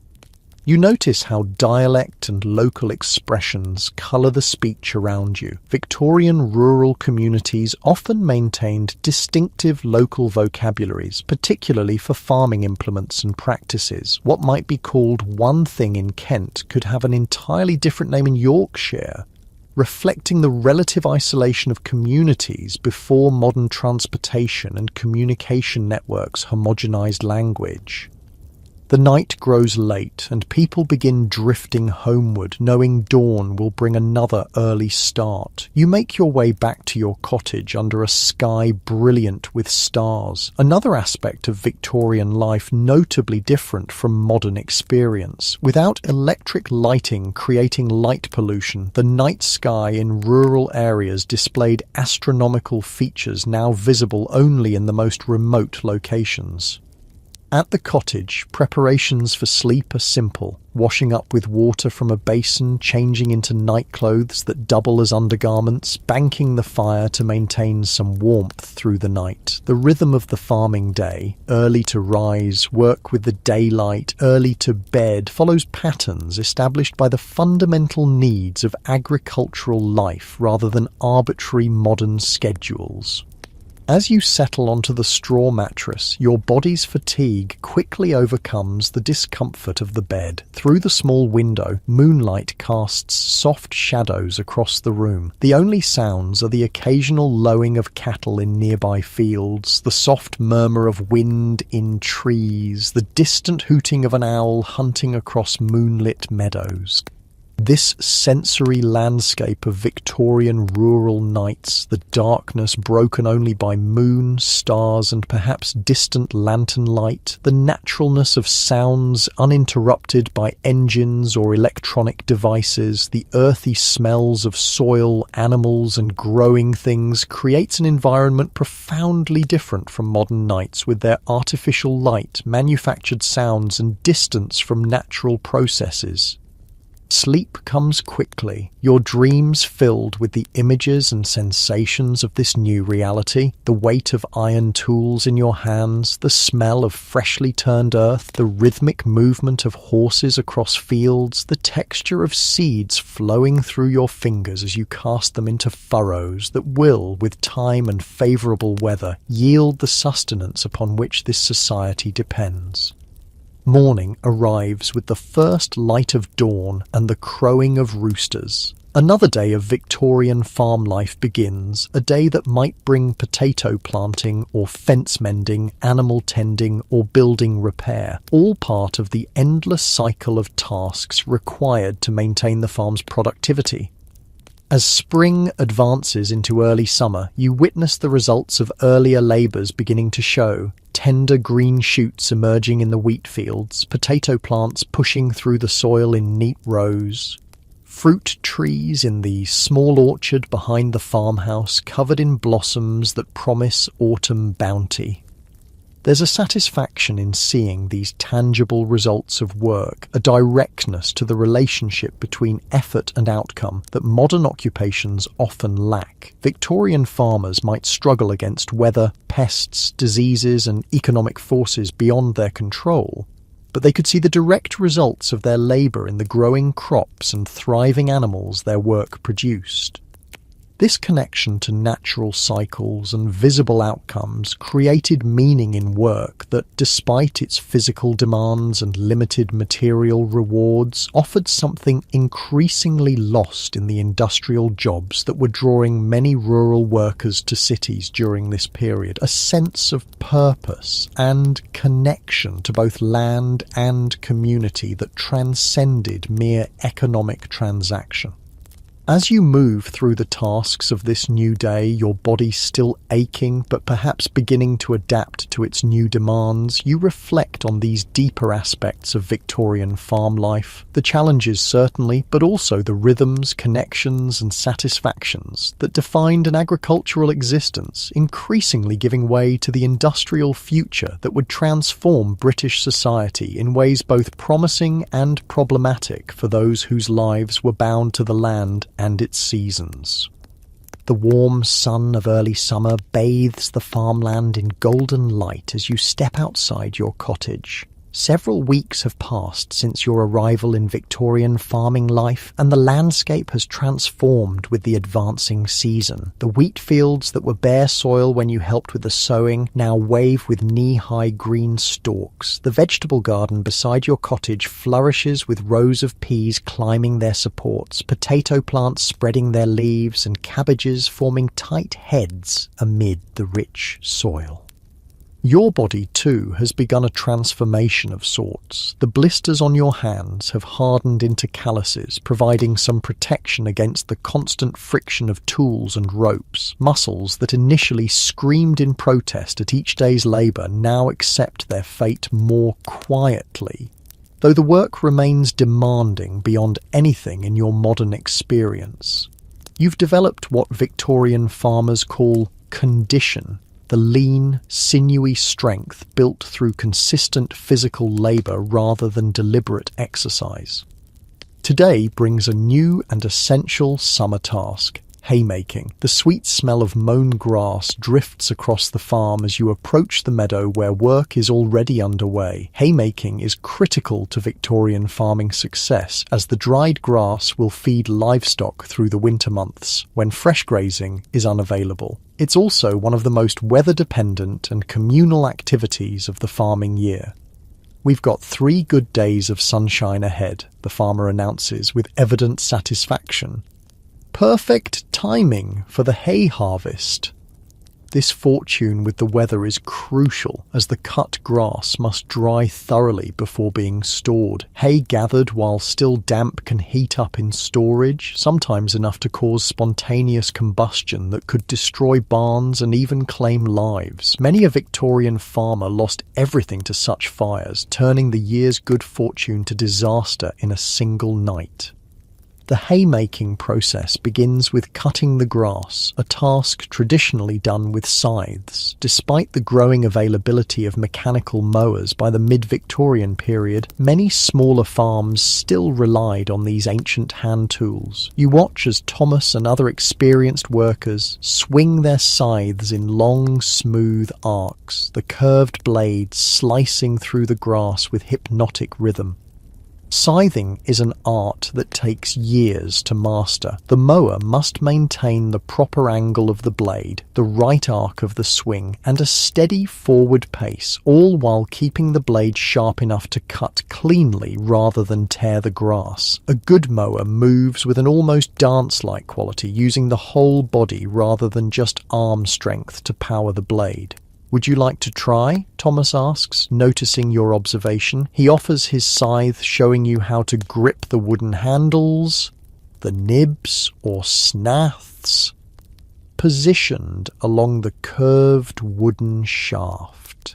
You notice how dialect and local expressions colour the speech around you. Victorian rural communities often maintained distinctive local vocabularies, particularly for farming implements and practices. What might be called one thing in Kent could have an entirely different name in Yorkshire, reflecting the relative isolation of communities before modern transportation and communication networks homogenised language. The night grows late, and people begin drifting homeward, knowing dawn will bring another early start. You make your way back to your cottage under a sky brilliant with stars, another aspect of Victorian life notably different from modern experience. Without electric lighting creating light pollution, the night sky in rural areas displayed astronomical features now visible only in the most remote locations. At the cottage, preparations for sleep are simple. Washing up with water from a basin, changing into nightclothes that double as undergarments, banking the fire to maintain some warmth through the night. The rhythm of the farming day, early to rise, work with the daylight, early to bed, follows patterns established by the fundamental needs of agricultural life rather than arbitrary modern schedules. As you settle onto the straw mattress, your body's fatigue quickly overcomes the discomfort of the bed. Through the small window, moonlight casts soft shadows across the room. The only sounds are the occasional lowing of cattle in nearby fields, the soft murmur of wind in trees, the distant hooting of an owl hunting across moonlit meadows. This sensory landscape of Victorian rural nights, the darkness broken only by moon, stars and perhaps distant lantern light, the naturalness of sounds uninterrupted by engines or electronic devices, the earthy smells of soil, animals and growing things creates an environment profoundly different from modern nights with their artificial light, manufactured sounds and distance from natural processes. Sleep comes quickly, your dreams filled with the images and sensations of this new reality, the weight of iron tools in your hands, the smell of freshly turned earth, the rhythmic movement of horses across fields, the texture of seeds flowing through your fingers as you cast them into furrows that will, with time and favourable weather, yield the sustenance upon which this society depends. Morning arrives with the first light of dawn and the crowing of roosters. Another day of Victorian farm life begins, a day that might bring potato planting or fence mending, animal tending or building repair, all part of the endless cycle of tasks required to maintain the farm's productivity. As spring advances into early summer, you witness the results of earlier labours beginning to show. Tender green shoots emerging in the wheat fields, potato plants pushing through the soil in neat rows, fruit trees in the small orchard behind the farmhouse covered in blossoms that promise autumn bounty. There's a satisfaction in seeing these tangible results of work, a directness to the relationship between effort and outcome that modern occupations often lack. Victorian farmers might struggle against weather, pests, diseases and economic forces beyond their control, but they could see the direct results of their labour in the growing crops and thriving animals their work produced. This connection to natural cycles and visible outcomes created meaning in work that, despite its physical demands and limited material rewards, offered something increasingly lost in the industrial jobs that were drawing many rural workers to cities during this period, a sense of purpose and connection to both land and community that transcended mere economic transaction. As you move through the tasks of this new day, your body still aching but perhaps beginning to adapt to its new demands, you reflect on these deeper aspects of Victorian farm life, the challenges certainly, but also the rhythms, connections and satisfactions that defined an agricultural existence, increasingly giving way to the industrial future that would transform British society in ways both promising and problematic for those whose lives were bound to the land and its seasons. The warm sun of early summer bathes the farmland in golden light as you step outside your cottage. Several weeks have passed since your arrival in Victorian farming life, and the landscape has transformed with the advancing season. The wheat fields that were bare soil when you helped with the sowing now wave with knee-high green stalks. The vegetable garden beside your cottage flourishes with rows of peas climbing their supports, potato plants spreading their leaves, and cabbages forming tight heads amid the rich soil. Your body, too, has begun a transformation of sorts. The blisters on your hands have hardened into calluses, providing some protection against the constant friction of tools and ropes. Muscles that initially screamed in protest at each day's labour now accept their fate more quietly. Though the work remains demanding beyond anything in your modern experience, you've developed what Victorian farmers call condition. The lean, sinewy strength built through consistent physical labour rather than deliberate exercise. Today brings a new and essential summer task: haymaking. The sweet smell of mown grass drifts across the farm as you approach the meadow where work is already underway. Haymaking is critical to Victorian farming success, as the dried grass will feed livestock through the winter months, when fresh grazing is unavailable. It's also one of the most weather-dependent and communal activities of the farming year. "We've got 3 good days of sunshine ahead," the farmer announces with evident satisfaction. Perfect timing for the hay harvest. This fortune with the weather is crucial, as the cut grass must dry thoroughly before being stored. Hay gathered while still damp can heat up in storage, sometimes enough to cause spontaneous combustion that could destroy barns and even claim lives. Many a Victorian farmer lost everything to such fires, turning the year's good fortune to disaster in a single night. The haymaking process begins with cutting the grass, a task traditionally done with scythes. Despite the growing availability of mechanical mowers by the mid-Victorian period, many smaller farms still relied on these ancient hand tools. You watch as Thomas and other experienced workers swing their scythes in long, smooth arcs, the curved blades slicing through the grass with hypnotic rhythm. Scything is an art that takes years to master. The mower must maintain the proper angle of the blade, the right arc of the swing, and a steady forward pace, all while keeping the blade sharp enough to cut cleanly rather than tear the grass. A good mower moves with an almost dance-like quality, using the whole body rather than just arm strength to power the blade. "Would you like to try?" Thomas asks, noticing your observation. He offers his scythe, showing you how to grip the wooden handles, the nibs or snaths, positioned along the curved wooden shaft.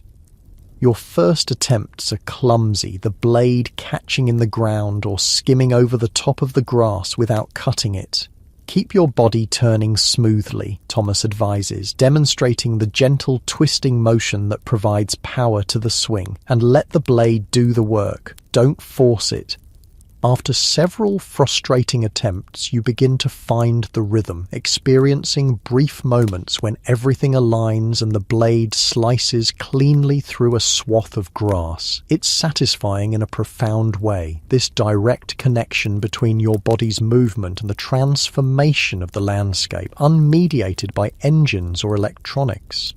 Your first attempts are clumsy, the blade catching in the ground or skimming over the top of the grass without cutting it. "Keep your body turning smoothly," Thomas advises, demonstrating the gentle twisting motion that provides power to the swing, "and let the blade do the work. Don't force it." After several frustrating attempts, you begin to find the rhythm, experiencing brief moments when everything aligns and the blade slices cleanly through a swath of grass. It's satisfying in a profound way, this direct connection between your body's movement and the transformation of the landscape, unmediated by engines or electronics.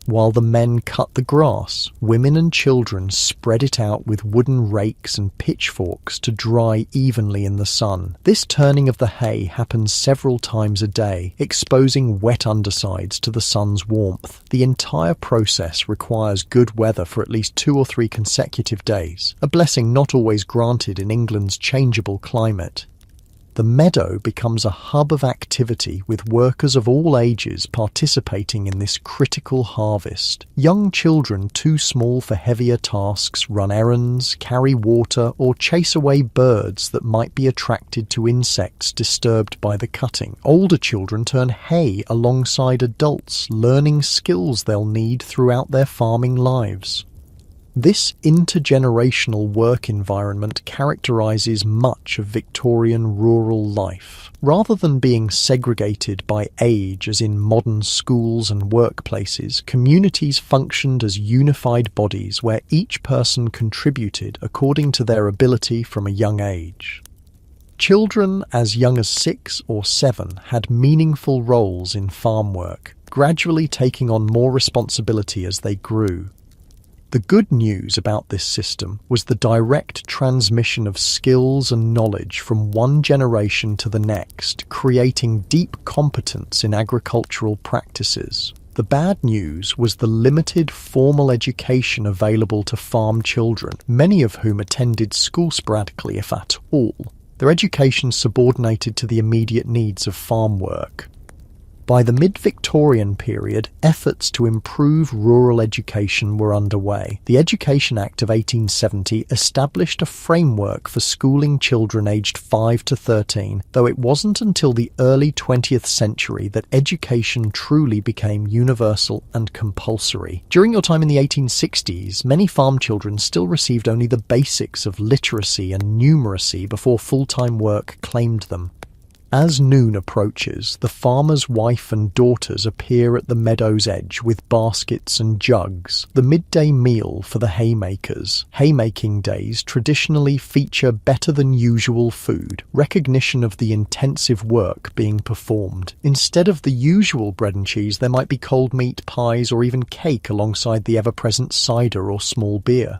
While the men cut the grass, women and children spread it out with wooden rakes and pitchforks to dry evenly in the sun. This turning of the hay happens several times a day, exposing wet undersides to the sun's warmth. The entire process requires good weather for at least 2 or 3 consecutive days, a blessing not always granted in England's changeable climate. The meadow becomes a hub of activity, with workers of all ages participating in this critical harvest. Young children too small for heavier tasks run errands, carry water, or chase away birds that might be attracted to insects disturbed by the cutting. Older children turn hay alongside adults, learning skills they'll need throughout their farming lives. This intergenerational work environment characterises much of Victorian rural life. Rather than being segregated by age as in modern schools and workplaces, communities functioned as unified bodies where each person contributed according to their ability from a young age. Children as young as 6 or 7 had meaningful roles in farm work, gradually taking on more responsibility as they grew. The good news about this system was the direct transmission of skills and knowledge from one generation to the next, creating deep competence in agricultural practices. The bad news was the limited formal education available to farm children, many of whom attended school sporadically, if at all. Their education subordinated to the immediate needs of farm work. By the mid-Victorian period, efforts to improve rural education were underway. The Education Act of 1870 established a framework for schooling children aged 5 to 13, though it wasn't until the early 20th century that education truly became universal and compulsory. During your time in the 1860s, many farm children still received only the basics of literacy and numeracy before full-time work claimed them. As noon approaches, the farmer's wife and daughters appear at the meadow's edge with baskets and jugs, the midday meal for the haymakers. Haymaking days traditionally feature better than usual food, recognition of the intensive work being performed. Instead of the usual bread and cheese, there might be cold meat, pies, or even cake alongside the ever-present cider or small beer.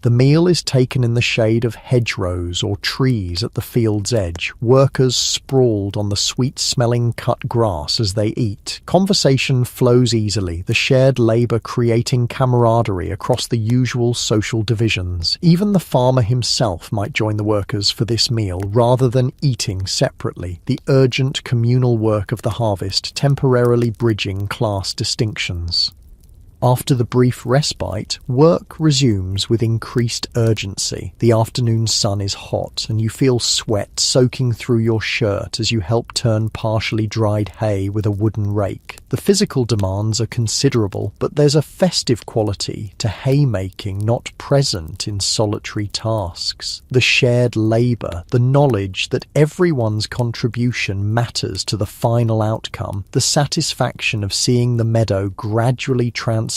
The meal is taken in the shade of hedgerows or trees at the field's edge, workers sprawled on the sweet-smelling cut grass as they eat. Conversation flows easily, the shared labour creating camaraderie across the usual social divisions. Even the farmer himself might join the workers for this meal rather than eating separately, the urgent communal work of the harvest temporarily bridging class distinctions. After the brief respite, work resumes with increased urgency. The afternoon sun is hot, and you feel sweat soaking through your shirt as you help turn partially dried hay with a wooden rake. The physical demands are considerable, but there's a festive quality to haymaking not present in solitary tasks. The shared labour, the knowledge that everyone's contribution matters to the final outcome, the satisfaction of seeing the meadow gradually transform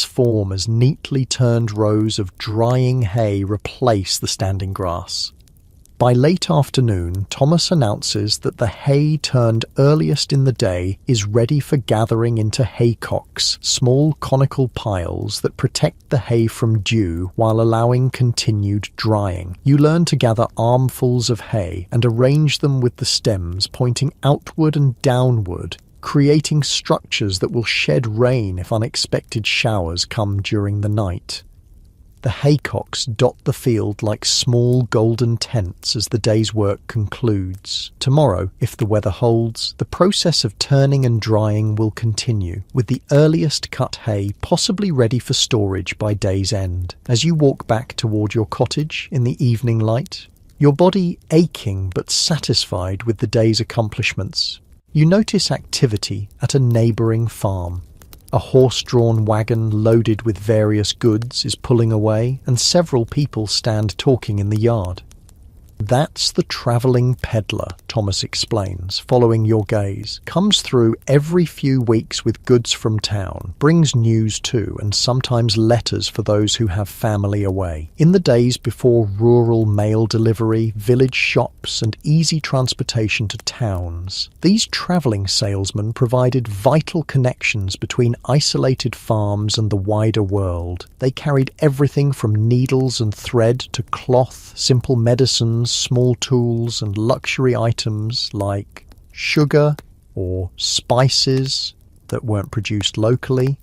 as neatly turned rows of drying hay replace the standing grass. By late afternoon, Thomas announces that the hay turned earliest in the day is ready for gathering into haycocks, small conical piles that protect the hay from dew while allowing continued drying. You learn to gather armfuls of hay and arrange them with the stems pointing outward and downward, creating structures that will shed rain if unexpected showers come during the night. The haycocks dot the field like small golden tents as the day's work concludes. Tomorrow, if the weather holds, the process of turning and drying will continue, with the earliest cut hay possibly ready for storage by day's end. As you walk back toward your cottage in the evening light, your body aching but satisfied with the day's accomplishments, you notice activity at a neighbouring farm. A horse-drawn wagon loaded with various goods is pulling away, and several people stand talking in the yard. That's the travelling peddler, Thomas explains, following your gaze. Comes through every few weeks with goods from town, brings news too, and sometimes letters for those who have family away. In the days before rural mail delivery, village shops, and easy transportation to towns, these travelling salesmen provided vital connections between isolated farms and the wider world. They carried everything from needles and thread to cloth, simple medicines, small tools, and luxury items like sugar or spices that weren't produced locally.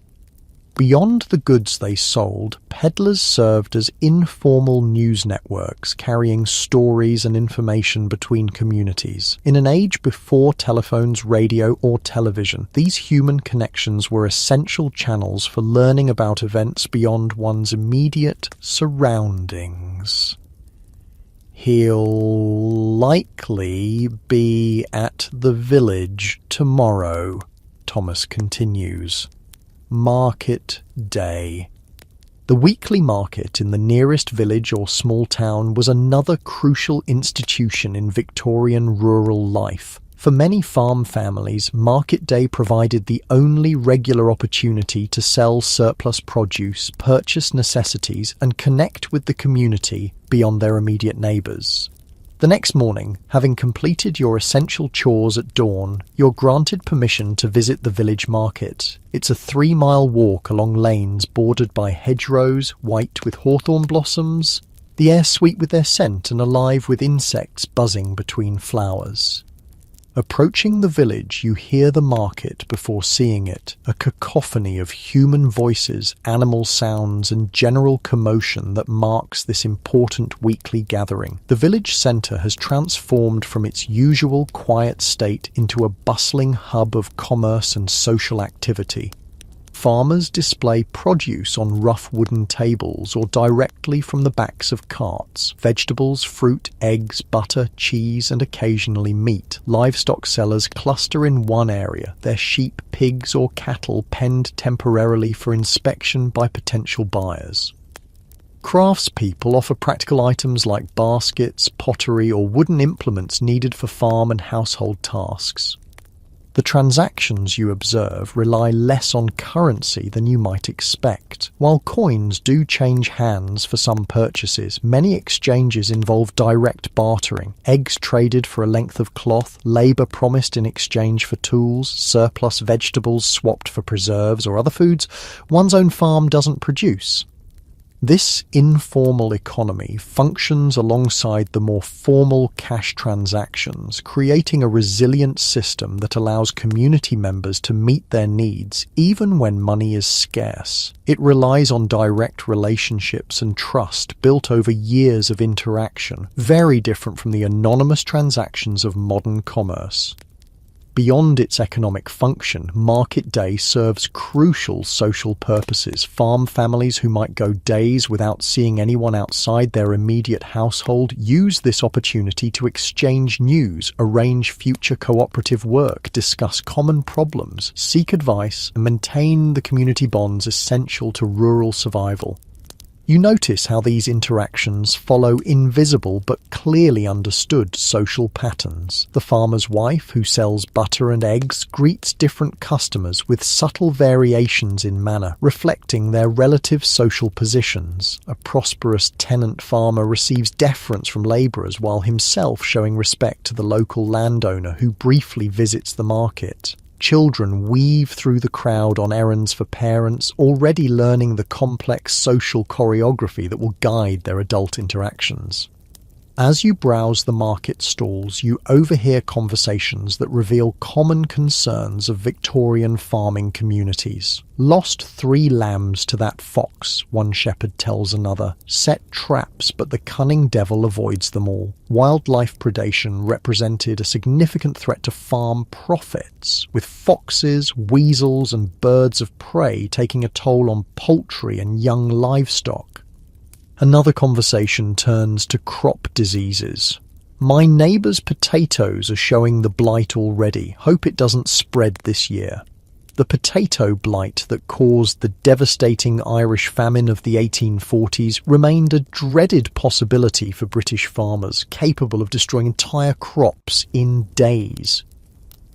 Beyond the goods they sold, peddlers served as informal news networks carrying stories and information between communities. In an age before telephones, radio, or television, these human connections were essential channels for learning about events beyond one's immediate surroundings. He'll likely be at the village tomorrow, Thomas continues. Market day. The weekly market in the nearest village or small town was another crucial institution in Victorian rural life. For many farm families, market day provided the only regular opportunity to sell surplus produce, purchase necessities, and connect with the community beyond their immediate neighbours. The next morning, having completed your essential chores at dawn, you're granted permission to visit the village market. It's a 3-mile walk along lanes bordered by hedgerows, white with hawthorn blossoms, the air sweet with their scent and alive with insects buzzing between flowers. Approaching the village, you hear the market before seeing it, a cacophony of human voices, animal sounds, and general commotion that marks this important weekly gathering. The village centre has transformed from its usual quiet state into a bustling hub of commerce and social activity. Farmers display produce on rough wooden tables or directly from the backs of carts. Vegetables, fruit, eggs, butter, cheese, and occasionally meat. Livestock sellers cluster in one area, their sheep, pigs, or cattle penned temporarily for inspection by potential buyers. Craftspeople offer practical items like baskets, pottery, or wooden implements needed for farm and household tasks. The transactions you observe rely less on currency than you might expect. While coins do change hands for some purchases, many exchanges involve direct bartering, eggs traded for a length of cloth, labour promised in exchange for tools, surplus vegetables swapped for preserves or other foods one's own farm doesn't produce. This informal economy functions alongside the more formal cash transactions, creating a resilient system that allows community members to meet their needs even when money is scarce. It relies on direct relationships and trust built over years of interaction, very different from the anonymous transactions of modern commerce. Beyond its economic function, market day serves crucial social purposes. Farm families who might go days without seeing anyone outside their immediate household use this opportunity to exchange news, arrange future cooperative work, discuss common problems, seek advice, and maintain the community bonds essential to rural survival. You notice how these interactions follow invisible but clearly understood social patterns. The farmer's wife, who sells butter and eggs, greets different customers with subtle variations in manner, reflecting their relative social positions. A prosperous tenant farmer receives deference from labourers while himself showing respect to the local landowner who briefly visits the market. Children weave through the crowd on errands for parents, already learning the complex social choreography that will guide their adult interactions. As you browse the market stalls, you overhear conversations that reveal common concerns of Victorian farming communities. "Lost 3 lambs to that fox," one shepherd tells another. "Set traps, but the cunning devil avoids them all." Wildlife predation represented a significant threat to farm profits, with foxes, weasels, and birds of prey taking a toll on poultry and young livestock. Another conversation turns to crop diseases. "My neighbour's potatoes are showing the blight already. Hope it doesn't spread this year." The potato blight that caused the devastating Irish famine of the 1840s remained a dreaded possibility for British farmers, capable of destroying entire crops in days.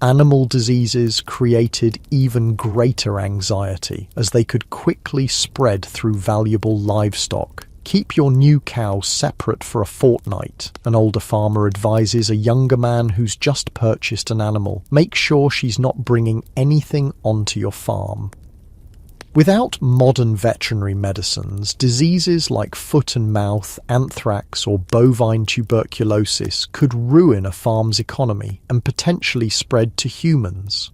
Animal diseases created even greater anxiety, as they could quickly spread through valuable livestock. "Keep your new cow separate for a fortnight," an older farmer advises a younger man who's just purchased an animal. "Make sure she's not bringing anything onto your farm." Without modern veterinary medicines, diseases like foot and mouth, anthrax, or bovine tuberculosis could ruin a farm's economy and potentially spread to humans.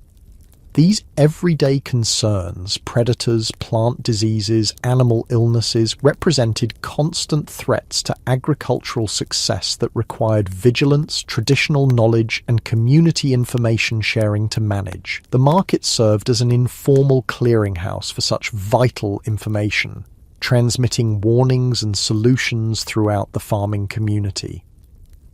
These everyday concerns, predators, plant diseases, animal illnesses, represented constant threats to agricultural success that required vigilance, traditional knowledge, and community information sharing to manage. The market served as an informal clearinghouse for such vital information, transmitting warnings and solutions throughout the farming community.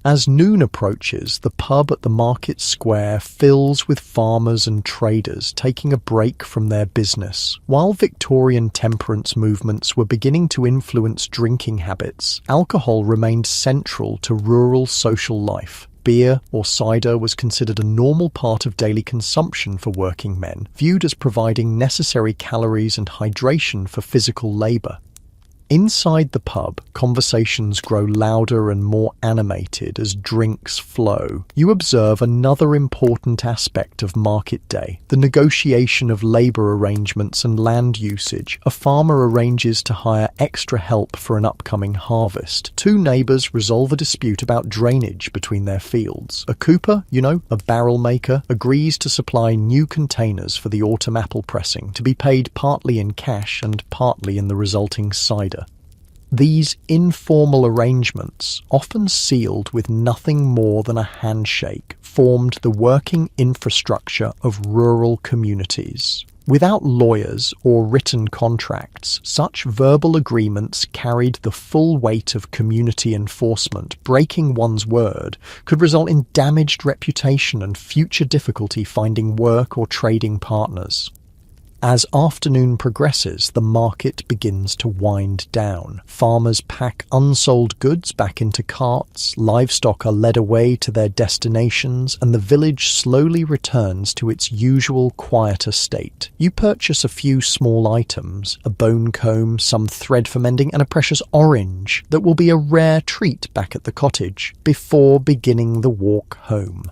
As noon approaches, the pub at the market square fills with farmers and traders taking a break from their business. While Victorian temperance movements were beginning to influence drinking habits, alcohol remained central to rural social life. Beer or cider was considered a normal part of daily consumption for working men, viewed as providing necessary calories and hydration for physical labour. Inside the pub, conversations grow louder and more animated as drinks flow. You observe another important aspect of market day, the negotiation of labour arrangements and land usage. A farmer arranges to hire extra help for an upcoming harvest. Two neighbours resolve a dispute about drainage between their fields. A cooper, a barrel maker, agrees to supply new containers for the autumn apple pressing, to be paid partly in cash and partly in the resulting cider. These informal arrangements, often sealed with nothing more than a handshake, formed the working infrastructure of rural communities. Without lawyers or written contracts, such verbal agreements carried the full weight of community enforcement. Breaking one's word could result in damaged reputation and future difficulty finding work or trading partners. As afternoon progresses, the market begins to wind down. Farmers pack unsold goods back into carts, livestock are led away to their destinations, and the village slowly returns to its usual quieter state. You purchase a few small items, a bone comb, some thread for mending, and a precious orange that will be a rare treat back at the cottage, before beginning the walk home.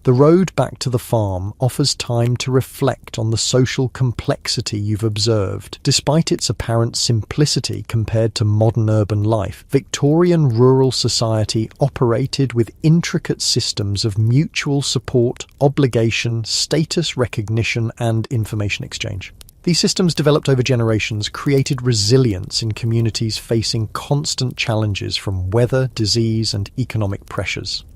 The road back to the farm offers time to reflect on the social complexity you've observed. Despite its apparent simplicity compared to modern urban life, Victorian rural society operated with intricate systems of mutual support, obligation, status recognition, and information exchange. These systems, developed over generations, created resilience in communities facing constant challenges from weather, disease, and economic pressures.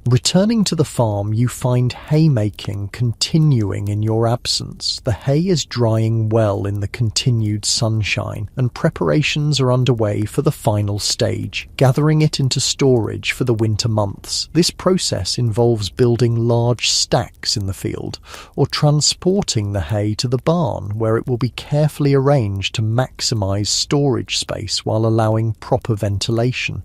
Returning to the farm, you find haymaking continuing in your absence. The hay is drying well in the continued sunshine, and preparations are underway for the final stage, gathering it into storage for the winter months. This process involves building large stacks in the field, or transporting the hay to the barn, where it will be carefully arranged to maximize storage space while allowing proper ventilation.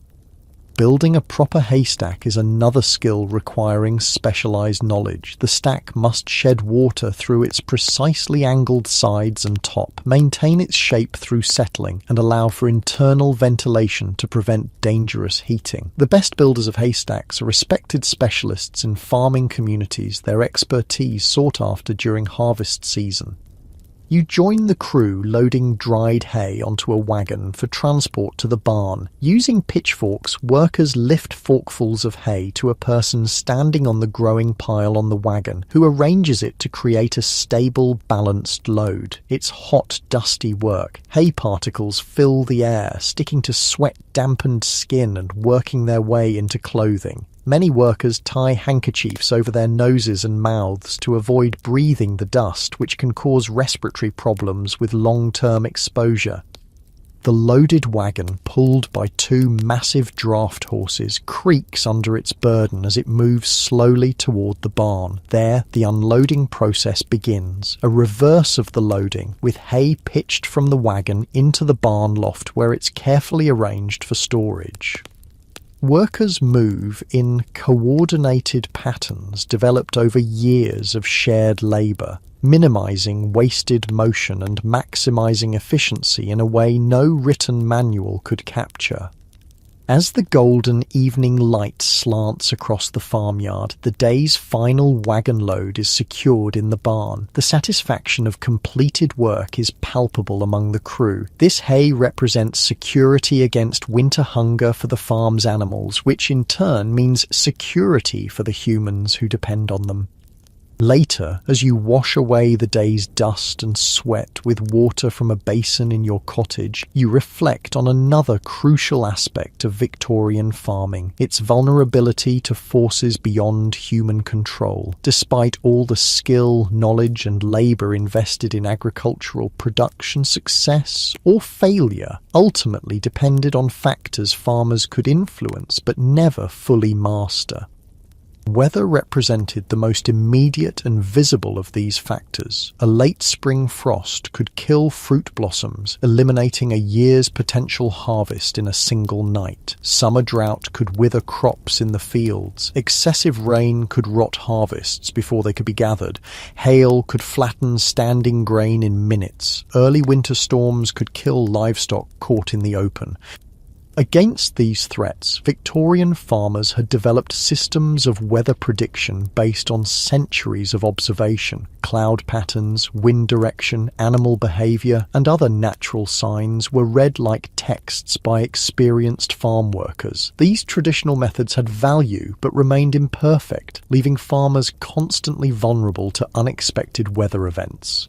Building a proper haystack is another skill requiring specialized knowledge. The stack must shed water through its precisely angled sides and top, maintain its shape through settling, and allow for internal ventilation to prevent dangerous heating. The best builders of haystacks are respected specialists in farming communities, their expertise sought after during harvest season. You join the crew loading dried hay onto a wagon for transport to the barn. Using pitchforks, workers lift forkfuls of hay to a person standing on the growing pile on the wagon, who arranges it to create a stable, balanced load. It's hot, dusty work. Hay particles fill the air, sticking to sweat-dampened skin and working their way into clothing. Many workers tie handkerchiefs over their noses and mouths to avoid breathing the dust, which can cause respiratory problems with long-term exposure. The loaded wagon, pulled by two massive draft horses, creaks under its burden as it moves slowly toward the barn. There, the unloading process begins, a reverse of the loading, with hay pitched from the wagon into the barn loft where it's carefully arranged for storage. Workers move in coordinated patterns developed over years of shared labour, minimising wasted motion and maximising efficiency in a way no written manual could capture. As the golden evening light slants across the farmyard, the day's final wagon load is secured in the barn. The satisfaction of completed work is palpable among the crew. This hay represents security against winter hunger for the farm's animals, which in turn means security for the humans who depend on them. Later, as you wash away the day's dust and sweat with water from a basin in your cottage, you reflect on another crucial aspect of Victorian farming, its vulnerability to forces beyond human control. Despite all the skill, knowledge, and labour invested in agricultural production, success or failure ultimately depended on factors farmers could influence but never fully master. Weather represented the most immediate and visible of these factors. A late spring frost could kill fruit blossoms, eliminating a year's potential harvest in a single night. Summer drought could wither crops in the fields. Excessive rain could rot harvests before they could be gathered. Hail could flatten standing grain in minutes. Early winter storms could kill livestock caught in the open. Against these threats, Victorian farmers had developed systems of weather prediction based on centuries of observation. Cloud patterns, wind direction, animal behaviour, and other natural signs were read like texts by experienced farm workers. These traditional methods had value but remained imperfect, leaving farmers constantly vulnerable to unexpected weather events.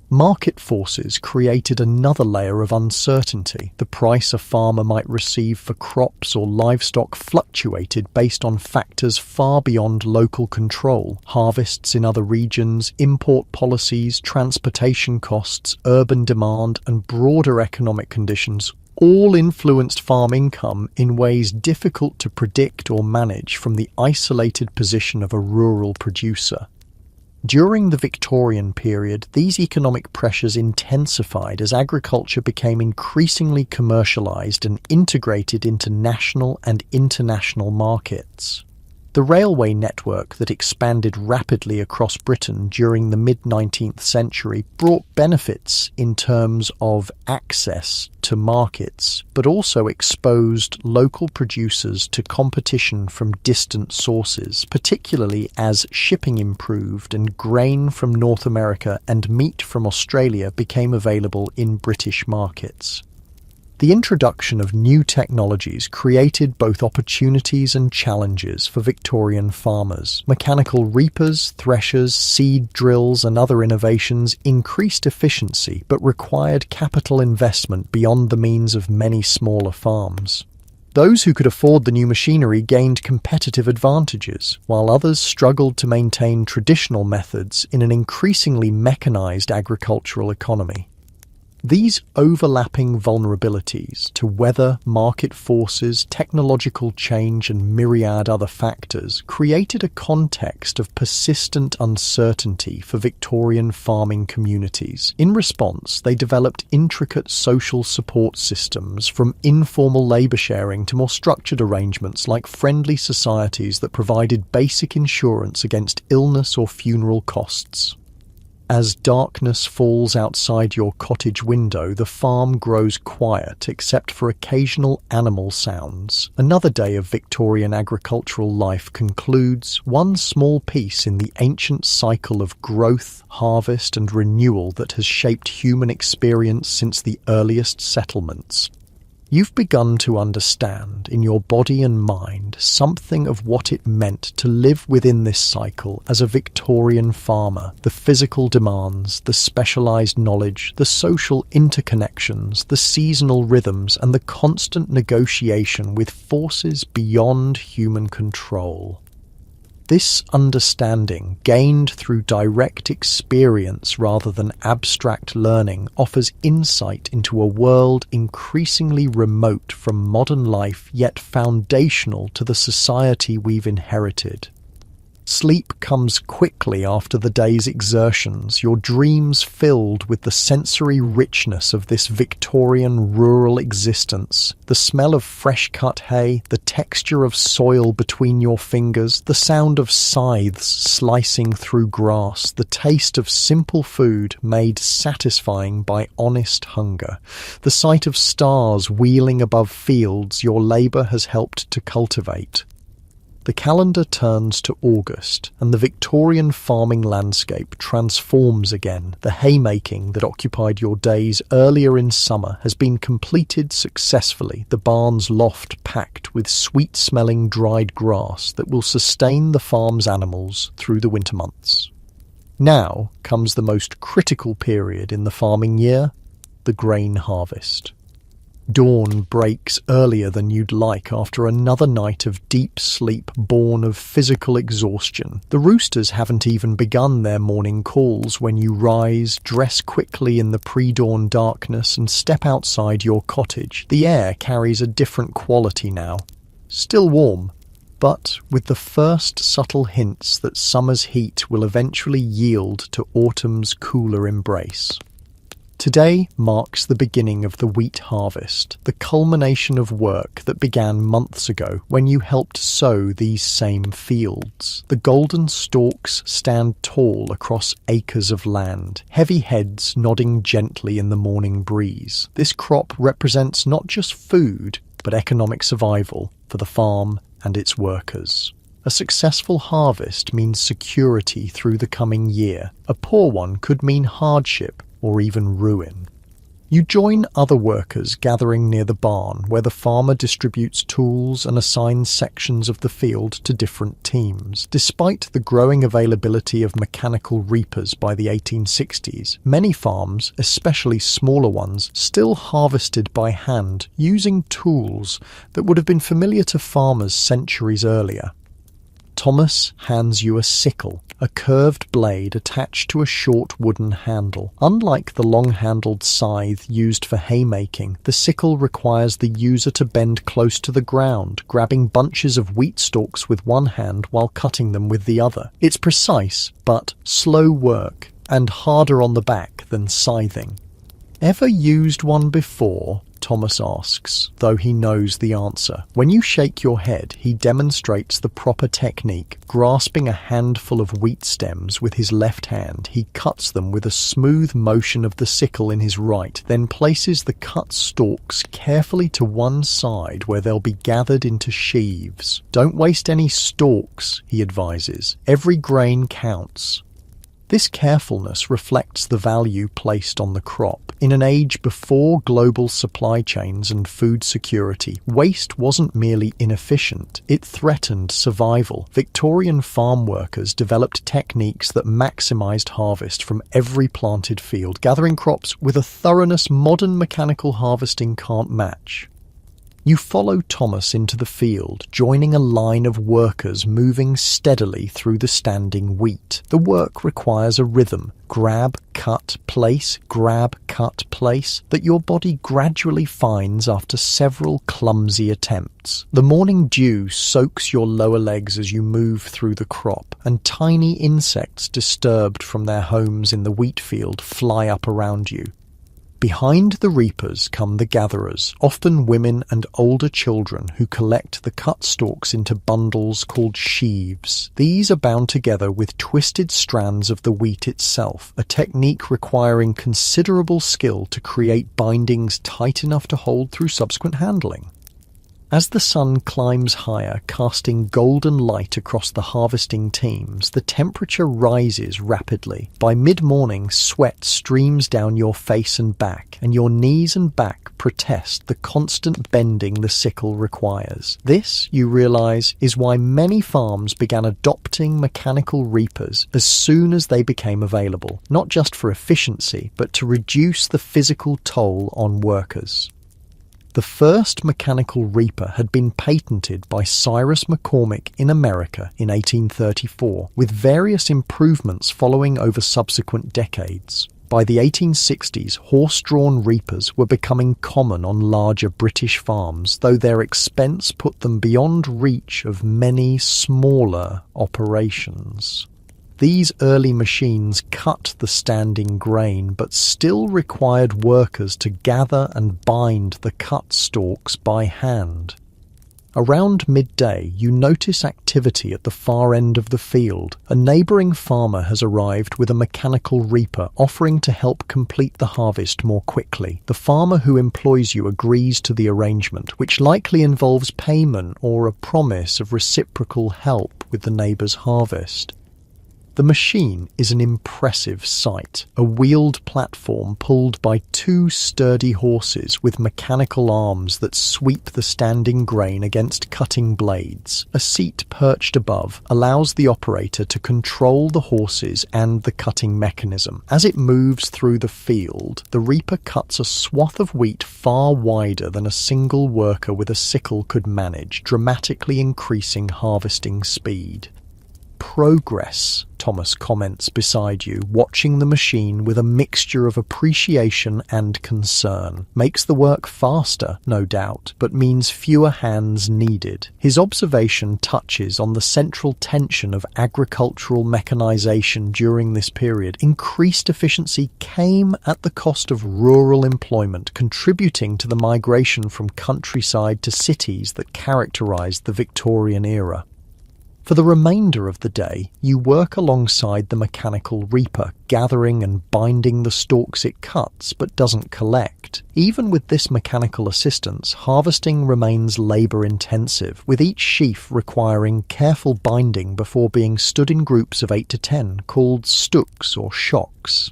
Market forces created another layer of uncertainty. The price a farmer might receive for crops or livestock fluctuated based on factors far beyond local control. Harvests in other regions, import policies, transportation costs, urban demand, and broader economic conditions all influenced farm income in ways difficult to predict or manage from the isolated position of a rural producer. During the Victorian period, these economic pressures intensified as agriculture became increasingly commercialised and integrated into national and international markets. The railway network that expanded rapidly across Britain during the mid-19th century brought benefits in terms of access to markets, but also exposed local producers to competition from distant sources, particularly as shipping improved and grain from North America and meat from Australia became available in British markets. The introduction of new technologies created both opportunities and challenges for Victorian farmers. Mechanical reapers, threshers, seed drills, and other innovations increased efficiency but required capital investment beyond the means of many smaller farms. Those who could afford the new machinery gained competitive advantages, while others struggled to maintain traditional methods in an increasingly mechanized agricultural economy. These overlapping vulnerabilities to weather, market forces, technological change, and myriad other factors created a context of persistent uncertainty for Victorian farming communities. In response, they developed intricate social support systems, from informal labour sharing to more structured arrangements like friendly societies that provided basic insurance against illness or funeral costs. As darkness falls outside your cottage window, the farm grows quiet except for occasional animal sounds. Another day of Victorian agricultural life concludes, one small piece in the ancient cycle of growth, harvest, and renewal that has shaped human experience since the earliest settlements. You've begun to understand, in your body and mind, something of what it meant to live within this cycle as a Victorian farmer. The physical demands, the specialised knowledge, the social interconnections, the seasonal rhythms, and the constant negotiation with forces beyond human control. This understanding, gained through direct experience rather than abstract learning, offers insight into a world increasingly remote from modern life yet foundational to the society we've inherited. Sleep comes quickly after the day's exertions, your dreams filled with the sensory richness of this Victorian rural existence. The smell of fresh-cut hay, the texture of soil between your fingers, the sound of scythes slicing through grass, the taste of simple food made satisfying by honest hunger, the sight of stars wheeling above fields your labour has helped to cultivate. The calendar turns to August, and the Victorian farming landscape transforms again. The haymaking that occupied your days earlier in summer has been completed successfully, the barn's loft packed with sweet-smelling dried grass that will sustain the farm's animals through the winter months. Now comes the most critical period in the farming year, the grain harvest. Dawn breaks earlier than you'd like after another night of deep sleep born of physical exhaustion. The roosters haven't even begun their morning calls when you rise, dress quickly in the pre-dawn darkness, and step outside your cottage. The air carries a different quality now. Still warm, but with the first subtle hints that summer's heat will eventually yield to autumn's cooler embrace. Today marks the beginning of the wheat harvest, the culmination of work that began months ago when you helped sow these same fields. The golden stalks stand tall across acres of land, heavy heads nodding gently in the morning breeze. This crop represents not just food, but economic survival for the farm and its workers. A successful harvest means security through the coming year. A poor one could mean hardship or even ruin. You join other workers gathering near the barn where the farmer distributes tools and assigns sections of the field to different teams. Despite the growing availability of mechanical reapers by the 1860s, many farms, especially smaller ones, still harvested by hand using tools that would have been familiar to farmers centuries earlier. Thomas hands you a sickle, a curved blade attached to a short wooden handle. Unlike the long-handled scythe used for haymaking, the sickle requires the user to bend close to the ground, grabbing bunches of wheat stalks with one hand while cutting them with the other. It's precise, but slow work, and harder on the back than scything. Ever used one before? Thomas asks, though he knows the answer. When you shake your head, he demonstrates the proper technique. Grasping a handful of wheat stems with his left hand, he cuts them with a smooth motion of the sickle in his right, then places the cut stalks carefully to one side where they'll be gathered into sheaves. Don't waste any stalks, he advises. Every grain counts. This carefulness reflects the value placed on the crop. In an age before global supply chains and food security, waste wasn't merely inefficient, it threatened survival. Victorian farm workers developed techniques that maximized harvest from every planted field, gathering crops with a thoroughness modern mechanical harvesting can't match. You follow Thomas into the field, joining a line of workers moving steadily through the standing wheat. The work requires a rhythm, grab, cut, place, grab, cut, place, that your body gradually finds after several clumsy attempts. The morning dew soaks your lower legs as you move through the crop, and tiny insects disturbed from their homes in the wheat field fly up around you. Behind the reapers come the gatherers, often women and older children who collect the cut stalks into bundles called sheaves. These are bound together with twisted strands of the wheat itself, a technique requiring considerable skill to create bindings tight enough to hold through subsequent handling. As the sun climbs higher, casting golden light across the harvesting teams, the temperature rises rapidly. By mid-morning, sweat streams down your face and back, and your knees and back protest the constant bending the sickle requires. This, you realize, is why many farms began adopting mechanical reapers as soon as they became available, not just for efficiency, but to reduce the physical toll on workers. The first mechanical reaper had been patented by Cyrus McCormick in America in 1834, with various improvements following over subsequent decades. By the 1860s, horse-drawn reapers were becoming common on larger British farms, though their expense put them beyond reach of many smaller operations. These early machines cut the standing grain, but still required workers to gather and bind the cut stalks by hand. Around midday, you notice activity at the far end of the field. A neighbouring farmer has arrived with a mechanical reaper, offering to help complete the harvest more quickly. The farmer who employs you agrees to the arrangement, which likely involves payment or a promise of reciprocal help with the neighbour's harvest. The machine is an impressive sight, a wheeled platform pulled by two sturdy horses with mechanical arms that sweep the standing grain against cutting blades. A seat perched above allows the operator to control the horses and the cutting mechanism. As it moves through the field, the reaper cuts a swath of wheat far wider than a single worker with a sickle could manage, dramatically increasing harvesting speed. Progress, Thomas comments beside you, watching the machine with a mixture of appreciation and concern. Makes the work faster, no doubt, but means fewer hands needed. His observation touches on the central tension of agricultural mechanization during this period. Increased efficiency came at the cost of rural employment, contributing to the migration from countryside to cities that characterized the Victorian era. For the remainder of the day, you work alongside the mechanical reaper, gathering and binding the stalks it cuts but doesn't collect. Even with this mechanical assistance, harvesting remains labour-intensive, with each sheaf requiring careful binding before being stood in groups of 8 to 10, called stooks or shocks.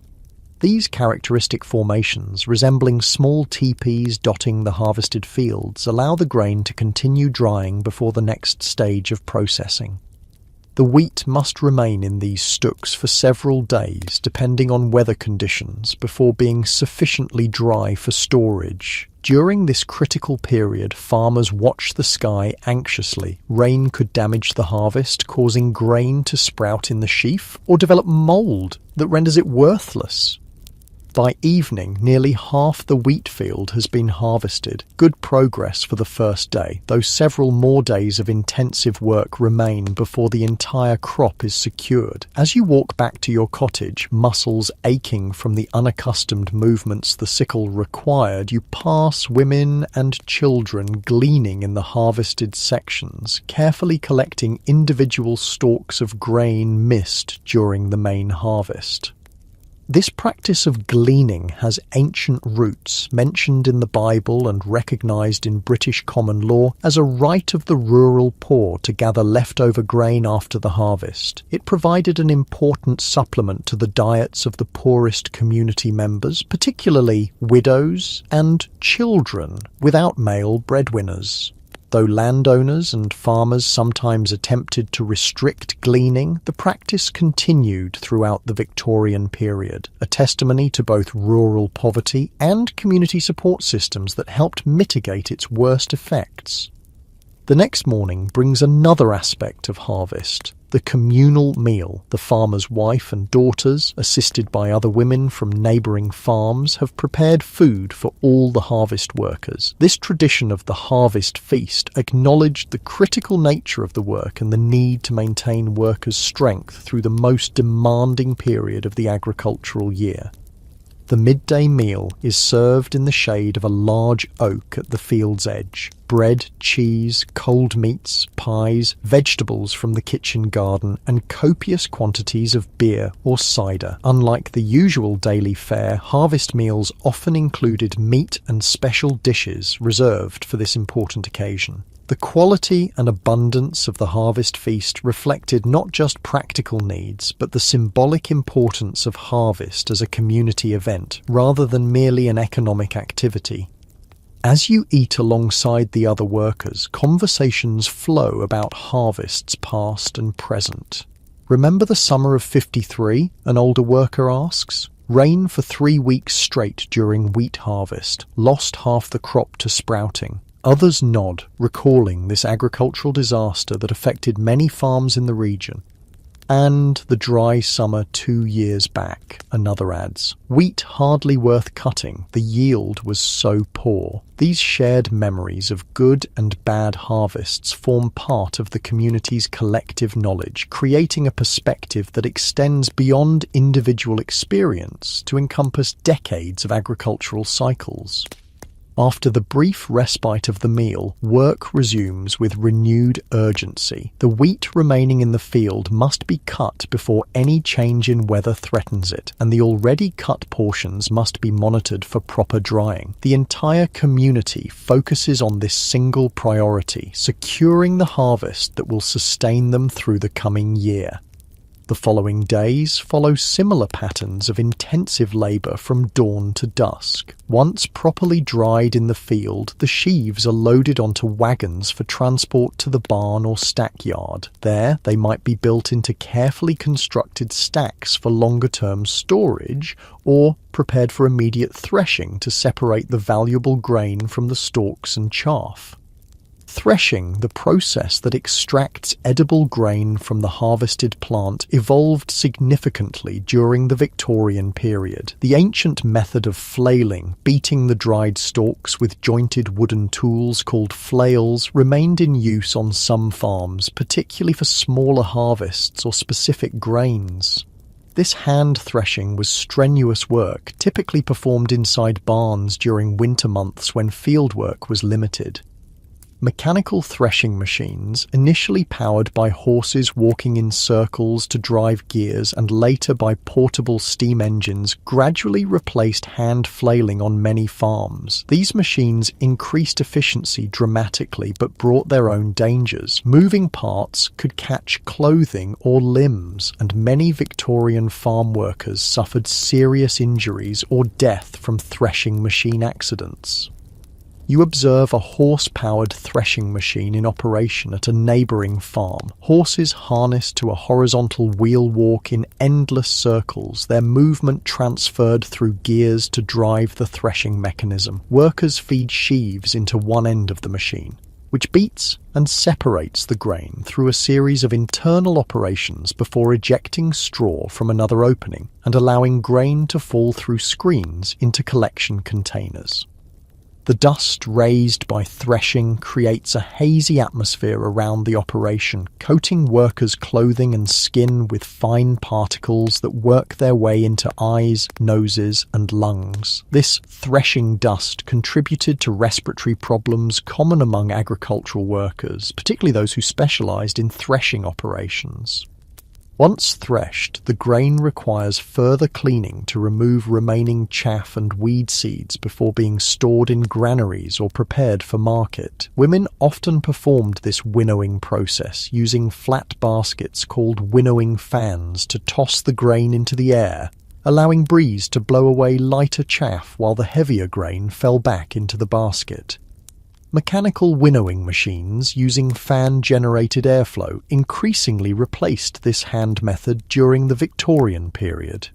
These characteristic formations, resembling small teepees dotting the harvested fields, allow the grain to continue drying before the next stage of processing. The wheat must remain in these stooks for several days, depending on weather conditions, before being sufficiently dry for storage. During this critical period, farmers watch the sky anxiously. Rain could damage the harvest, causing grain to sprout in the sheaf, or develop mould that renders it worthless. By evening, nearly half the wheat field has been harvested. Good progress for the first day, though several more days of intensive work remain before the entire crop is secured. As you walk back to your cottage, muscles aching from the unaccustomed movements the sickle required, you pass women and children gleaning in the harvested sections, carefully collecting individual stalks of grain missed during the main harvest. This practice of gleaning has ancient roots, mentioned in the Bible and recognised in British common law as a right of the rural poor to gather leftover grain after the harvest. It provided an important supplement to the diets of the poorest community members, particularly widows and children without male breadwinners. Though landowners and farmers sometimes attempted to restrict gleaning, the practice continued throughout the Victorian period, a testimony to both rural poverty and community support systems that helped mitigate its worst effects. The next morning brings another aspect of harvest, the communal meal. The farmer's wife and daughters, assisted by other women from neighbouring farms, have prepared food for all the harvest workers. This tradition of the harvest feast acknowledged the critical nature of the work and the need to maintain workers' strength through the most demanding period of the agricultural year. The midday meal is served in the shade of a large oak at the field's edge. Bread, cheese, cold meats, pies, vegetables from the kitchen garden, and copious quantities of beer or cider. Unlike the usual daily fare, harvest meals often included meat and special dishes reserved for this important occasion. The quality and abundance of the harvest feast reflected not just practical needs, but the symbolic importance of harvest as a community event, rather than merely an economic activity. As you eat alongside the other workers, conversations flow about harvests past and present. "Remember the summer of '53?" an older worker asks. "Rain for 3 weeks straight during wheat harvest, lost half the crop to sprouting." Others nod, recalling this agricultural disaster that affected many farms in the region. "And the dry summer 2 years back," another adds. "Wheat hardly worth cutting, the yield was so poor." These shared memories of good and bad harvests form part of the community's collective knowledge, creating a perspective that extends beyond individual experience to encompass decades of agricultural cycles. After the brief respite of the meal, work resumes with renewed urgency. The wheat remaining in the field must be cut before any change in weather threatens it, and the already cut portions must be monitored for proper drying. The entire community focuses on this single priority, securing the harvest that will sustain them through the coming year. The following days follow similar patterns of intensive labour from dawn to dusk. Once properly dried in the field, the sheaves are loaded onto wagons for transport to the barn or stackyard. There, they might be built into carefully constructed stacks for longer-term storage, or prepared for immediate threshing to separate the valuable grain from the stalks and chaff. Threshing, the process that extracts edible grain from the harvested plant, evolved significantly during the Victorian period. The ancient method of flailing, beating the dried stalks with jointed wooden tools called flails, remained in use on some farms, particularly for smaller harvests or specific grains. This hand threshing was strenuous work, typically performed inside barns during winter months when fieldwork was limited. Mechanical threshing machines, initially powered by horses walking in circles to drive gears and later by portable steam engines, gradually replaced hand flailing on many farms. These machines increased efficiency dramatically but brought their own dangers. Moving parts could catch clothing or limbs, and many Victorian farm workers suffered serious injuries or death from threshing machine accidents. You observe a horse-powered threshing machine in operation at a neighbouring farm. Horses harnessed to a horizontal wheel walk in endless circles, their movement transferred through gears to drive the threshing mechanism. Workers feed sheaves into one end of the machine, which beats and separates the grain through a series of internal operations before ejecting straw from another opening and allowing grain to fall through screens into collection containers. The dust raised by threshing creates a hazy atmosphere around the operation, coating workers' clothing and skin with fine particles that work their way into eyes, noses, and lungs. This threshing dust contributed to respiratory problems common among agricultural workers, particularly those who specialized in threshing operations. Once threshed, the grain requires further cleaning to remove remaining chaff and weed seeds before being stored in granaries or prepared for market. Women often performed this winnowing process using flat baskets called winnowing fans to toss the grain into the air, allowing breeze to blow away lighter chaff while the heavier grain fell back into the basket. Mechanical winnowing machines using fan-generated airflow increasingly replaced this hand method during the Victorian period.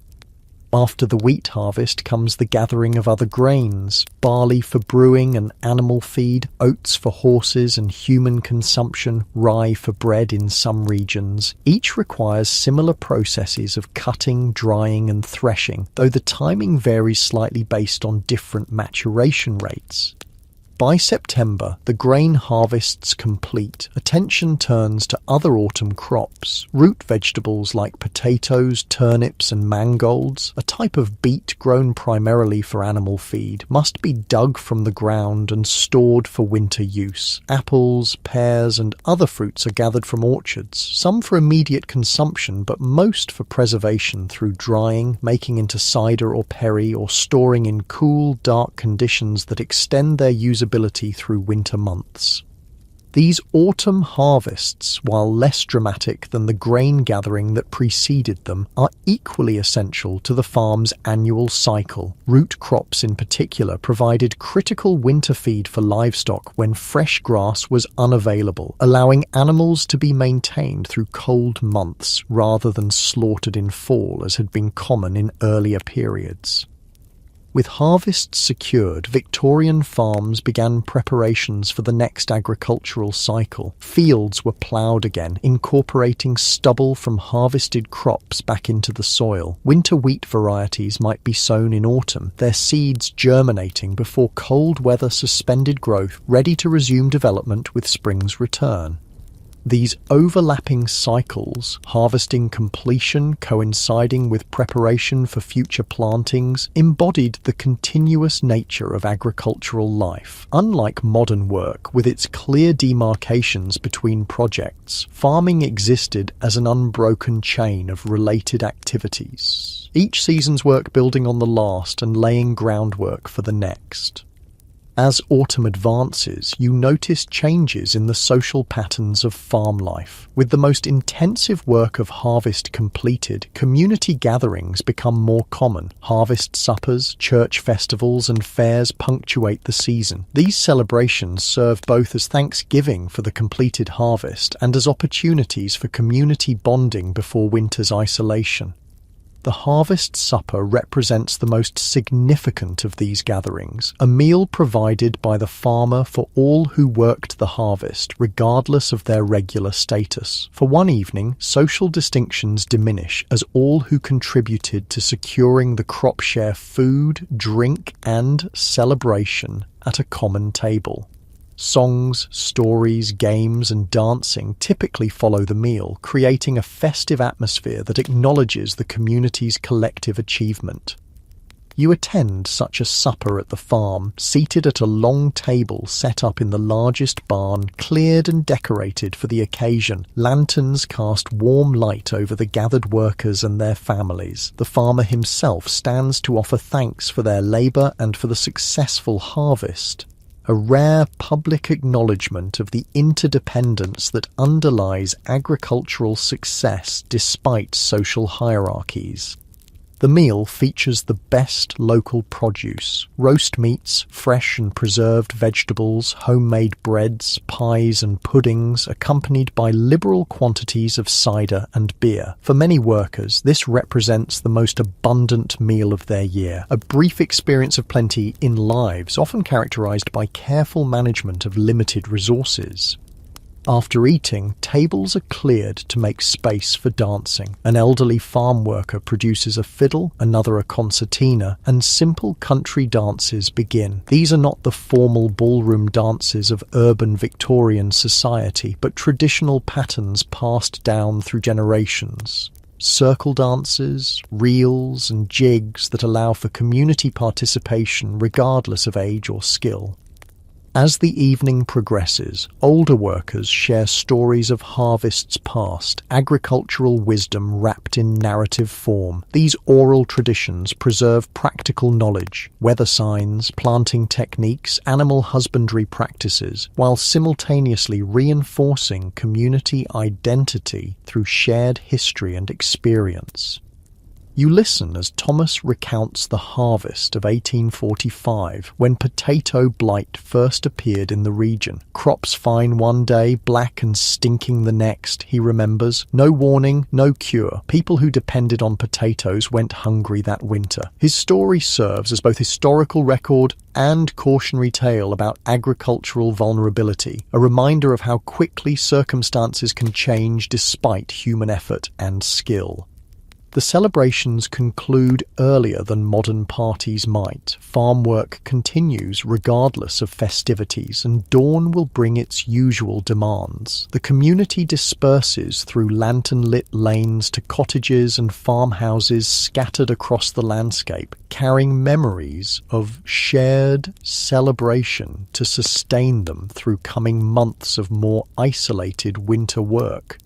After the wheat harvest comes the gathering of other grains: barley for brewing and animal feed, oats for horses and human consumption, rye for bread in some regions. Each requires similar processes of cutting, drying and threshing, though the timing varies slightly based on different maturation rates. By September, the grain harvest's complete. Attention turns to other autumn crops. Root vegetables like potatoes, turnips and mangolds, a type of beet grown primarily for animal feed, must be dug from the ground and stored for winter use. Apples, pears and other fruits are gathered from orchards, some for immediate consumption but most for preservation through drying, making into cider or perry, or storing in cool, dark conditions that extend their usability through winter months. These autumn harvests, while less dramatic than the grain gathering that preceded them, are equally essential to the farm's annual cycle. Root crops in particular provided critical winter feed for livestock when fresh grass was unavailable, allowing animals to be maintained through cold months rather than slaughtered in fall as had been common in earlier periods. With harvests secured, Victorian farms began preparations for the next agricultural cycle. Fields were ploughed again, incorporating stubble from harvested crops back into the soil. Winter wheat varieties might be sown in autumn, their seeds germinating before cold weather suspended growth, ready to resume development with spring's return. These overlapping cycles, harvesting completion coinciding with preparation for future plantings, embodied the continuous nature of agricultural life. Unlike modern work, with its clear demarcations between projects, farming existed as an unbroken chain of related activities, each season's work building on the last and laying groundwork for the next. As autumn advances, you notice changes in the social patterns of farm life. With the most intensive work of harvest completed, community gatherings become more common. Harvest suppers, church festivals and fairs punctuate the season. These celebrations serve both as thanksgiving for the completed harvest and as opportunities for community bonding before winter's isolation. The harvest supper represents the most significant of these gatherings, a meal provided by the farmer for all who worked the harvest, regardless of their regular status. For one evening, social distinctions diminish as all who contributed to securing the crop share food, drink, and celebration at a common table. Songs, stories, games, and dancing typically follow the meal, creating a festive atmosphere that acknowledges the community's collective achievement. You attend such a supper at the farm, seated at a long table set up in the largest barn, cleared and decorated for the occasion. Lanterns cast warm light over the gathered workers and their families. The farmer himself stands to offer thanks for their labor and for the successful harvest. A rare public acknowledgement of the interdependence that underlies agricultural success despite social hierarchies. The meal features the best local produce, roast meats, fresh and preserved vegetables, homemade breads, pies and puddings, accompanied by liberal quantities of cider and beer. For many workers, this represents the most abundant meal of their year, a brief experience of plenty in lives often characterized by careful management of limited resources. After eating, tables are cleared to make space for dancing. An elderly farm worker produces a fiddle, another a concertina, and simple country dances begin. These are not the formal ballroom dances of urban Victorian society, but traditional patterns passed down through generations. Circle dances, reels, and jigs that allow for community participation regardless of age or skill. As the evening progresses, older workers share stories of harvests past, agricultural wisdom wrapped in narrative form. These oral traditions preserve practical knowledge, weather signs, planting techniques, animal husbandry practices, while simultaneously reinforcing community identity through shared history and experience. You listen as Thomas recounts the harvest of 1845, when potato blight first appeared in the region. Crops fine one day, black and stinking the next, he remembers. No warning, no cure. People who depended on potatoes went hungry that winter. His story serves as both historical record and cautionary tale about agricultural vulnerability, a reminder of how quickly circumstances can change despite human effort and skill. The celebrations conclude earlier than modern parties might. Farm work continues regardless of festivities, and dawn will bring its usual demands. The community disperses through lantern-lit lanes to cottages and farmhouses scattered across the landscape, carrying memories of shared celebration to sustain them through coming months of more isolated winter work.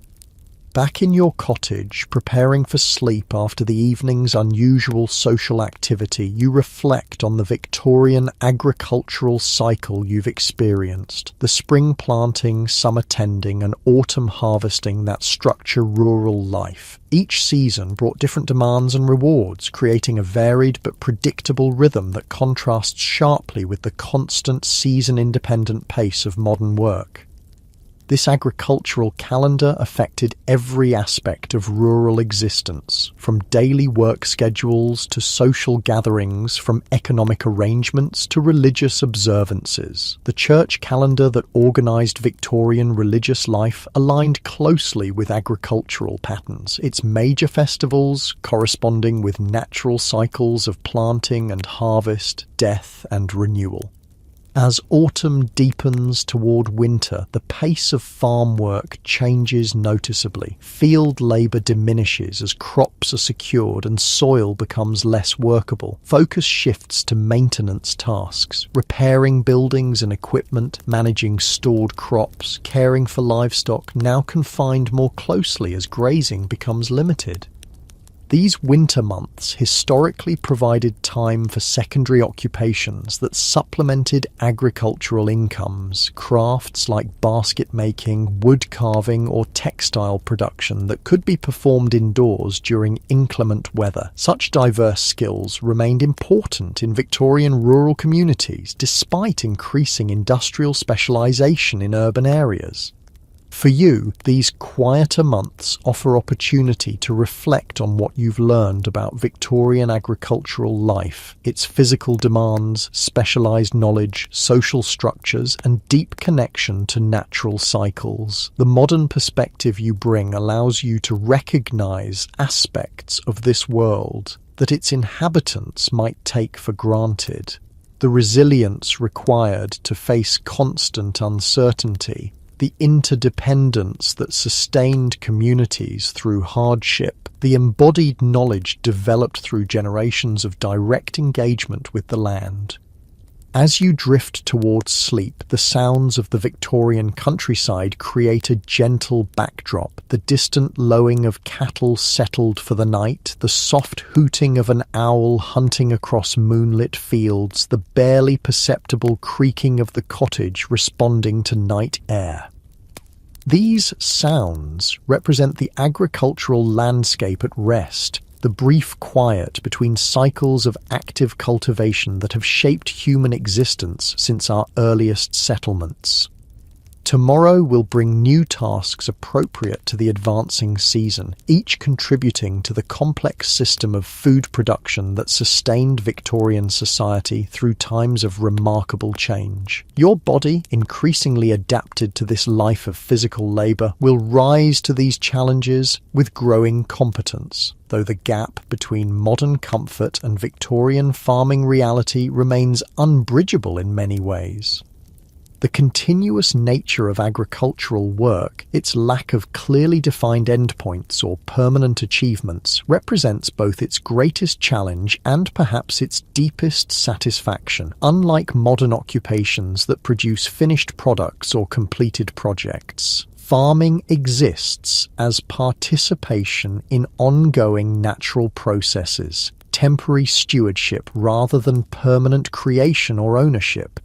Back in your cottage, preparing for sleep after the evening's unusual social activity, you reflect on the Victorian agricultural cycle you've experienced, the spring planting, summer tending, and autumn harvesting that structure rural life. Each season brought different demands and rewards, creating a varied but predictable rhythm that contrasts sharply with the constant season-independent pace of modern work. This agricultural calendar affected every aspect of rural existence, from daily work schedules to social gatherings, from economic arrangements to religious observances. The church calendar that organized Victorian religious life aligned closely with agricultural patterns, its major festivals corresponding with natural cycles of planting and harvest, death and renewal. As autumn deepens toward winter, the pace of farm work changes noticeably. Field labor diminishes as crops are secured and soil becomes less workable. Focus shifts to maintenance tasks, repairing buildings and equipment, managing stored crops, caring for livestock, now confined more closely as grazing becomes limited. These winter months historically provided time for secondary occupations that supplemented agricultural incomes, crafts like basket making, wood carving, or textile production that could be performed indoors during inclement weather. Such diverse skills remained important in Victorian rural communities despite increasing industrial specialisation in urban areas. For you, these quieter months offer opportunity to reflect on what you've learned about Victorian agricultural life, its physical demands, specialised knowledge, social structures, and deep connection to natural cycles. The modern perspective you bring allows you to recognise aspects of this world that its inhabitants might take for granted. The resilience required to face constant uncertainty, the interdependence that sustained communities through hardship, the embodied knowledge developed through generations of direct engagement with the land. As you drift towards sleep, the sounds of the Victorian countryside create a gentle backdrop. The distant lowing of cattle settled for the night, the soft hooting of an owl hunting across moonlit fields, the barely perceptible creaking of the cottage responding to night air. These sounds represent the agricultural landscape at rest, the brief quiet between cycles of active cultivation that have shaped human existence since our earliest settlements. Tomorrow will bring new tasks appropriate to the advancing season, each contributing to the complex system of food production that sustained Victorian society through times of remarkable change. Your body, increasingly adapted to this life of physical labour, will rise to these challenges with growing competence, though the gap between modern comfort and Victorian farming reality remains unbridgeable in many ways. The continuous nature of agricultural work, its lack of clearly defined endpoints or permanent achievements, represents both its greatest challenge and perhaps its deepest satisfaction, unlike modern occupations that produce finished products or completed projects. Farming exists as participation in ongoing natural processes, temporary stewardship rather than permanent creation or ownership.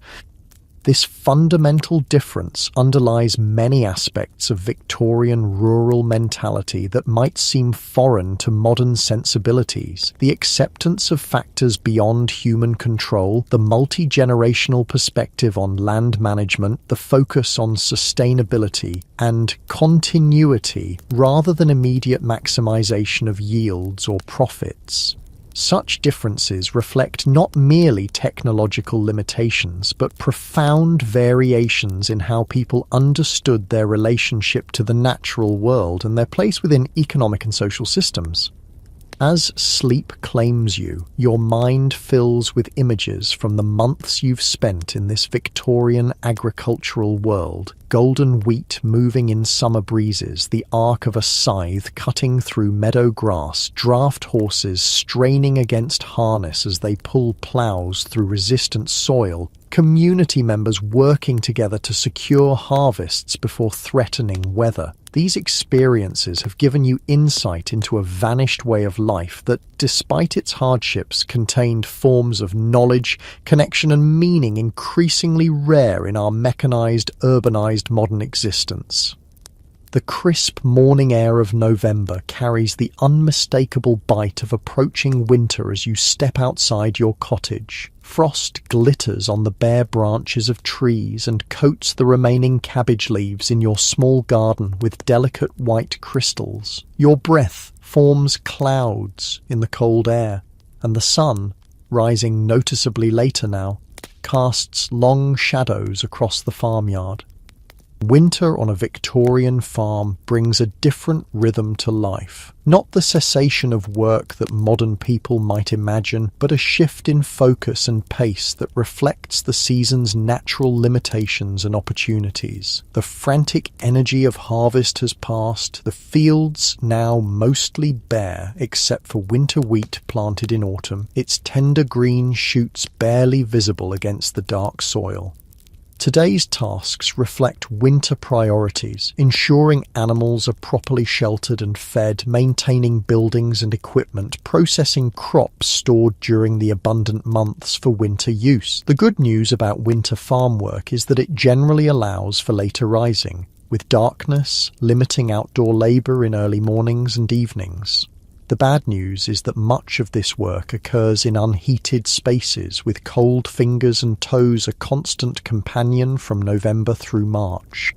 This fundamental difference underlies many aspects of Victorian rural mentality that might seem foreign to modern sensibilities. The acceptance of factors beyond human control, the multi-generational perspective on land management, the focus on sustainability and continuity rather than immediate maximization of yields or profits. Such differences reflect not merely technological limitations, but profound variations in how people understood their relationship to the natural world and their place within economic and social systems. As sleep claims you, your mind fills with images from the months you've spent in this Victorian agricultural world. Golden wheat moving in summer breezes, the arc of a scythe cutting through meadow grass, draft horses straining against harness as they pull ploughs through resistant soil, community members working together to secure harvests before threatening weather. These experiences have given you insight into a vanished way of life that, despite its hardships, contained forms of knowledge, connection and meaning increasingly rare in our mechanized, urbanized modern existence. The crisp morning air of November carries the unmistakable bite of approaching winter as you step outside your cottage. Frost glitters on the bare branches of trees and coats the remaining cabbage leaves in your small garden with delicate white crystals. Your breath forms clouds in the cold air, and the sun, rising noticeably later now, casts long shadows across the farmyard. Winter on a Victorian farm brings a different rhythm to life. Not the cessation of work that modern people might imagine, but a shift in focus and pace that reflects the season's natural limitations and opportunities. The frantic energy of harvest has passed, the fields now mostly bare except for winter wheat planted in autumn, its tender green shoots barely visible against the dark soil. Today's tasks reflect winter priorities, ensuring animals are properly sheltered and fed, maintaining buildings and equipment, processing crops stored during the abundant months for winter use. The good news about winter farm work is that it generally allows for later rising, with darkness limiting outdoor labour in early mornings and evenings. The bad news is that much of this work occurs in unheated spaces, with cold fingers and toes a constant companion from November through March.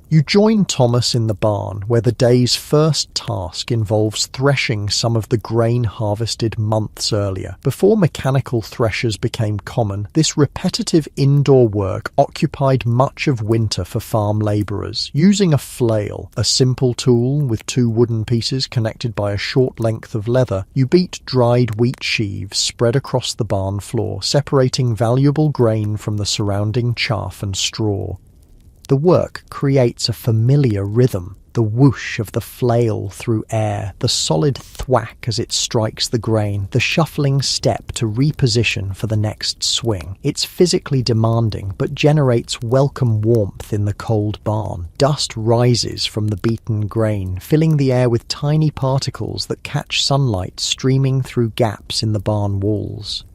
You join Thomas in the barn, where the day's first task involves threshing some of the grain harvested months earlier. Before mechanical threshers became common, this repetitive indoor work occupied much of winter for farm labourers. Using a flail, a simple tool with two wooden pieces connected by a short length of leather, you beat dried wheat sheaves spread across the barn floor, separating valuable grain from the surrounding chaff and straw. The work creates a familiar rhythm, the whoosh of the flail through air, the solid thwack as it strikes the grain, the shuffling step to reposition for the next swing. It's physically demanding, but generates welcome warmth in the cold barn. Dust rises from the beaten grain, filling the air with tiny particles that catch sunlight streaming through gaps in the barn walls.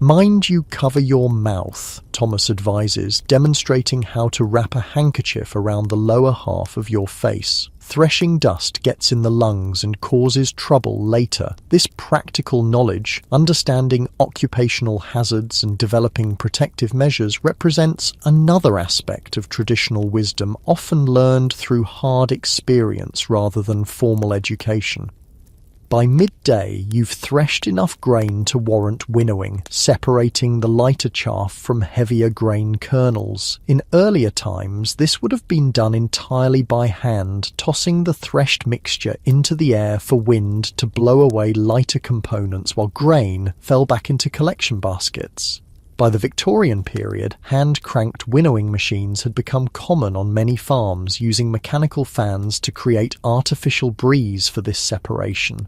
Mind you cover your mouth, Thomas advises, demonstrating how to wrap a handkerchief around the lower half of your face. Threshing dust gets in the lungs and causes trouble later. This practical knowledge, understanding occupational hazards and developing protective measures, represents another aspect of traditional wisdom, often learned through hard experience rather than formal education. By midday, you've threshed enough grain to warrant winnowing, separating the lighter chaff from heavier grain kernels. In earlier times, this would have been done entirely by hand, tossing the threshed mixture into the air for wind to blow away lighter components while grain fell back into collection baskets. By the Victorian period, hand-cranked winnowing machines had become common on many farms, using mechanical fans to create artificial breeze for this separation.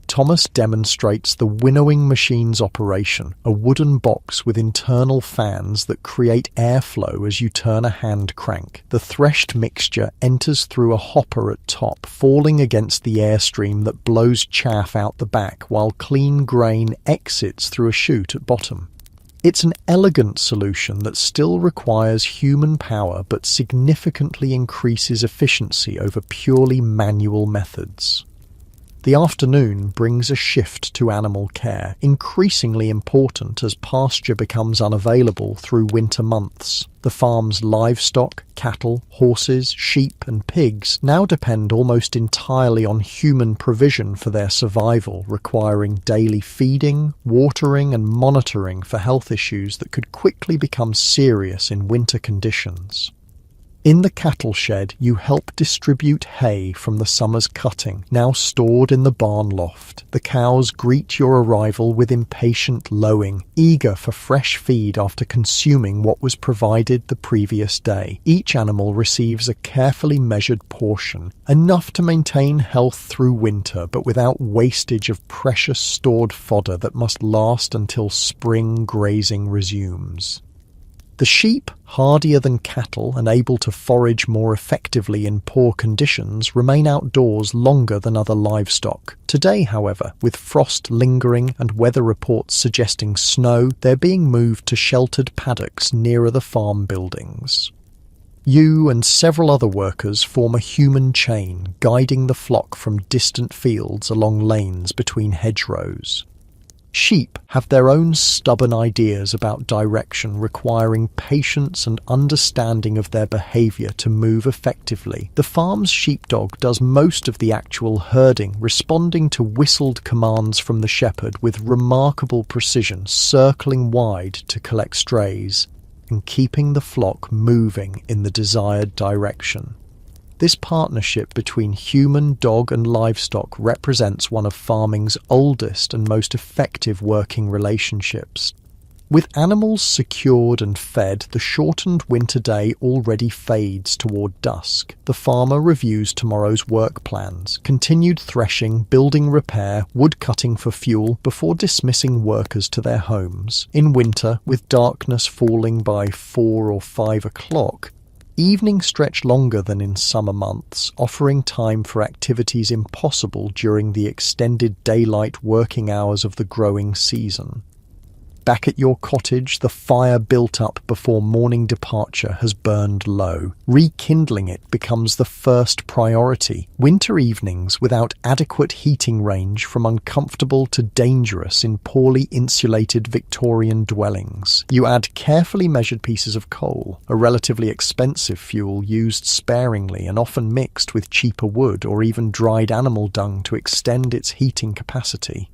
Thomas demonstrates the winnowing machine's operation, a wooden box with internal fans that create airflow as you turn a hand crank. The threshed mixture enters through a hopper at top, falling against the airstream that blows chaff out the back, while clean grain exits through a chute at bottom. It's an elegant solution that still requires human power but significantly increases efficiency over purely manual methods. The afternoon brings a shift to animal care, increasingly important as pasture becomes unavailable through winter months. The farm's livestock, cattle, horses, sheep and pigs now depend almost entirely on human provision for their survival, requiring daily feeding, watering and monitoring for health issues that could quickly become serious in winter conditions. In the cattle shed, you help distribute hay from the summer's cutting, now stored in the barn loft. The cows greet your arrival with impatient lowing, eager for fresh feed after consuming what was provided the previous day. Each animal receives a carefully measured portion, enough to maintain health through winter, but without wastage of precious stored fodder that must last until spring grazing resumes. The sheep, hardier than cattle and able to forage more effectively in poor conditions, remain outdoors longer than other livestock. Today, however, with frost lingering and weather reports suggesting snow, they're being moved to sheltered paddocks nearer the farm buildings. You and several other workers form a human chain, guiding the flock from distant fields along lanes between hedgerows. Sheep have their own stubborn ideas about direction, requiring patience and understanding of their behaviour to move effectively. The farm's sheepdog does most of the actual herding, responding to whistled commands from the shepherd with remarkable precision, circling wide to collect strays and keeping the flock moving in the desired direction. This partnership between human, dog and livestock represents one of farming's oldest and most effective working relationships. With animals secured and fed, the shortened winter day already fades toward dusk. The farmer reviews tomorrow's work plans, continued threshing, building repair, wood cutting for fuel, before dismissing workers to their homes. In winter, with darkness falling by 4 or 5 o'clock, evenings stretch longer than in summer months, offering time for activities impossible during the extended daylight working hours of the growing season. Back at your cottage, the fire built up before morning departure has burned low. Rekindling it becomes the first priority. Winter evenings without adequate heating range from uncomfortable to dangerous in poorly insulated Victorian dwellings. You add carefully measured pieces of coal, a relatively expensive fuel used sparingly and often mixed with cheaper wood or even dried animal dung to extend its heating capacity.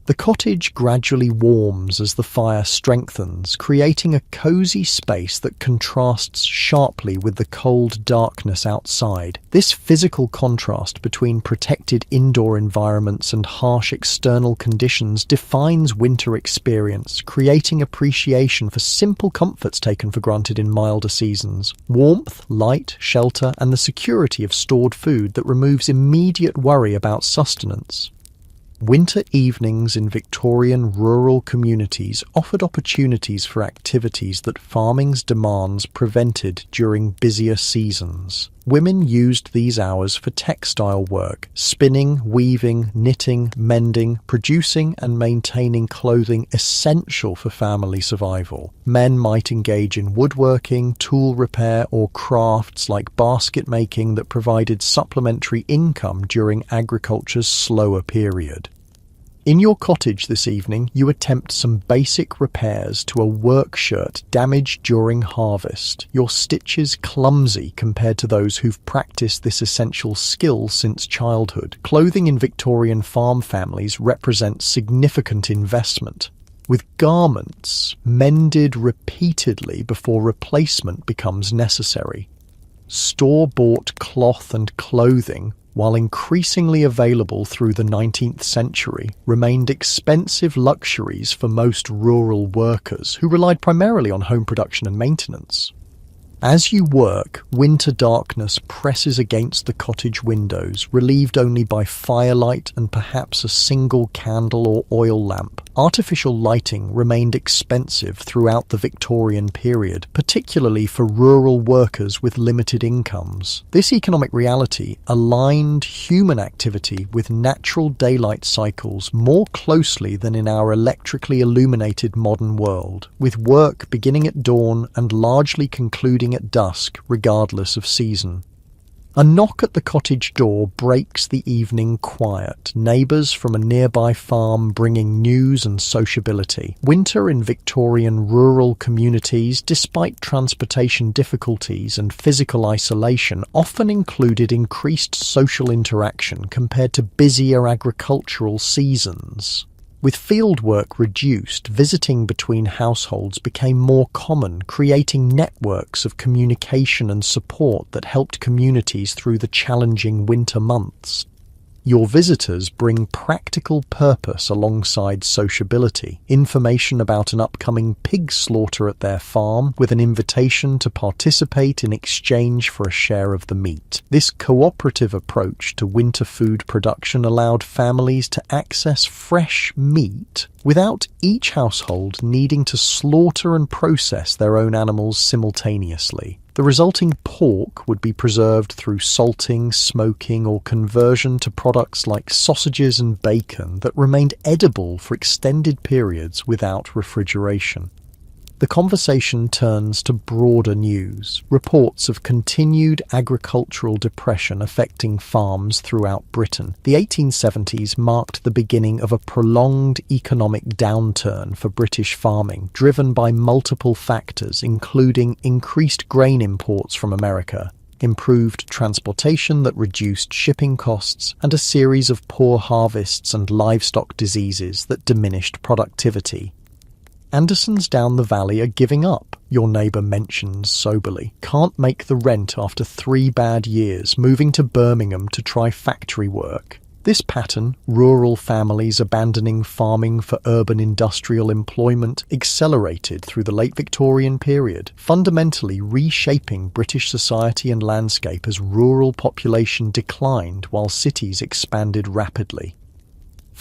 The cottage gradually warms as the fire strengthens, creating a cozy space that contrasts sharply with the cold darkness outside. This physical contrast between protected indoor environments and harsh external conditions defines winter experience, creating appreciation for simple comforts taken for granted in milder seasons. Warmth, light, shelter, and the security of stored food that removes immediate worry about sustenance. Winter evenings in Victorian rural communities offered opportunities for activities that farming's demands prevented during busier seasons. Women used these hours for textile work, spinning, weaving, knitting, mending, producing and maintaining clothing essential for family survival. Men might engage in woodworking, tool repair, or crafts like basket making that provided supplementary income during agriculture's slower period. In your cottage this evening, you attempt some basic repairs to a work shirt damaged during harvest, your stitches clumsy compared to those who've practiced this essential skill since childhood. Clothing in Victorian farm families represents significant investment, with garments mended repeatedly before replacement becomes necessary. Store-bought cloth and clothing, while increasingly available through the 19th century, remained expensive luxuries for most rural workers who relied primarily on home production and maintenance. As you work, winter darkness presses against the cottage windows, relieved only by firelight and perhaps a single candle or oil lamp. Artificial lighting remained expensive throughout the Victorian period, particularly for rural workers with limited incomes. This economic reality aligned human activity with natural daylight cycles more closely than in our electrically illuminated modern world, with work beginning at dawn and largely concluding at dusk, regardless of season. A knock at the cottage door breaks the evening quiet, neighbours from a nearby farm bringing news and sociability. Winter in Victorian rural communities, despite transportation difficulties and physical isolation, often included increased social interaction compared to busier agricultural seasons. With fieldwork reduced, visiting between households became more common, creating networks of communication and support that helped communities through the challenging winter months. Your visitors bring practical purpose alongside sociability, information about an upcoming pig slaughter at their farm, with an invitation to participate in exchange for a share of the meat. This cooperative approach to winter food production allowed families to access fresh meat without each household needing to slaughter and process their own animals simultaneously. The resulting pork would be preserved through salting, smoking, or conversion to products like sausages and bacon that remained edible for extended periods without refrigeration. The conversation turns to broader news, reports of continued agricultural depression affecting farms throughout Britain. The 1870s marked the beginning of a prolonged economic downturn for British farming, driven by multiple factors, including increased grain imports from America, improved transportation that reduced shipping costs, and a series of poor harvests and livestock diseases that diminished productivity. Andersons down the valley are giving up, your neighbour mentions soberly. Can't make the rent after 3 bad years, moving to Birmingham to try factory work. This pattern, rural families abandoning farming for urban industrial employment, accelerated through the late Victorian period, fundamentally reshaping British society and landscape as rural population declined while cities expanded rapidly.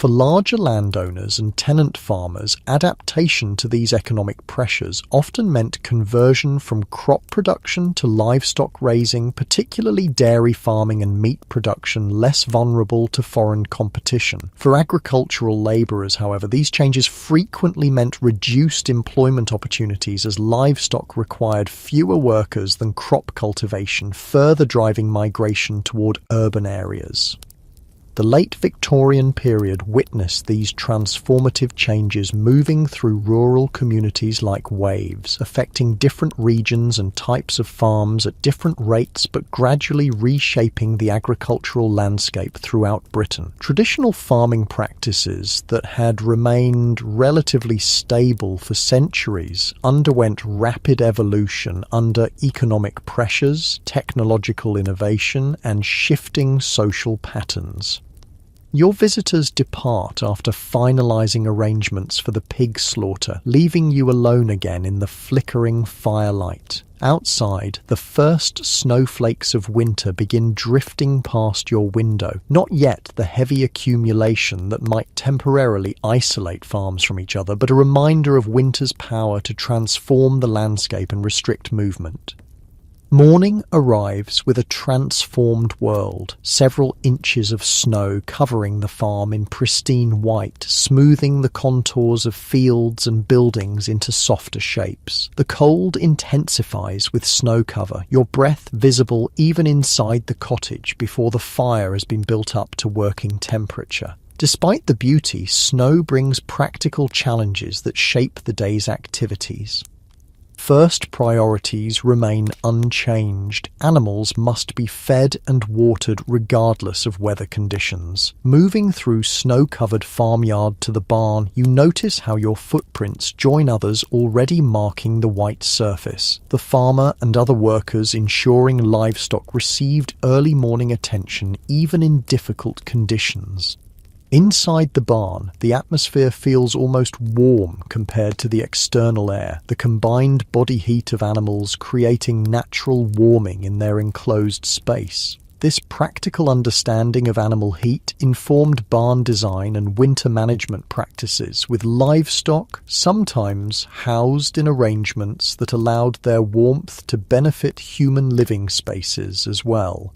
For larger landowners and tenant farmers, adaptation to these economic pressures often meant conversion from crop production to livestock raising, particularly dairy farming and meat production, less vulnerable to foreign competition. For agricultural labourers, however, these changes frequently meant reduced employment opportunities as livestock required fewer workers than crop cultivation, further driving migration toward urban areas. The late Victorian period witnessed these transformative changes moving through rural communities like waves, affecting different regions and types of farms at different rates but gradually reshaping the agricultural landscape throughout Britain. Traditional farming practices that had remained relatively stable for centuries underwent rapid evolution under economic pressures, technological innovation, and shifting social patterns. Your visitors depart after finalising arrangements for the pig slaughter, leaving you alone again in the flickering firelight. Outside, the first snowflakes of winter begin drifting past your window, not yet the heavy accumulation that might temporarily isolate farms from each other, but a reminder of winter's power to transform the landscape and restrict movement. Morning arrives with a transformed world, several inches of snow covering the farm in pristine white, smoothing the contours of fields and buildings into softer shapes. The cold intensifies with snow cover, your breath visible even inside the cottage before the fire has been built up to working temperature. Despite the beauty, snow brings practical challenges that shape the day's activities. First priorities remain unchanged. Animals must be fed and watered regardless of weather conditions. Moving through snow-covered farmyard to the barn, you notice how your footprints join others already marking the white surface. The farmer and other workers ensuring livestock received early morning attention even in difficult conditions. Inside the barn, the atmosphere feels almost warm compared to the external air, the combined body heat of animals creating natural warming in their enclosed space. This practical understanding of animal heat informed barn design and winter management practices, with livestock sometimes housed in arrangements that allowed their warmth to benefit human living spaces as well.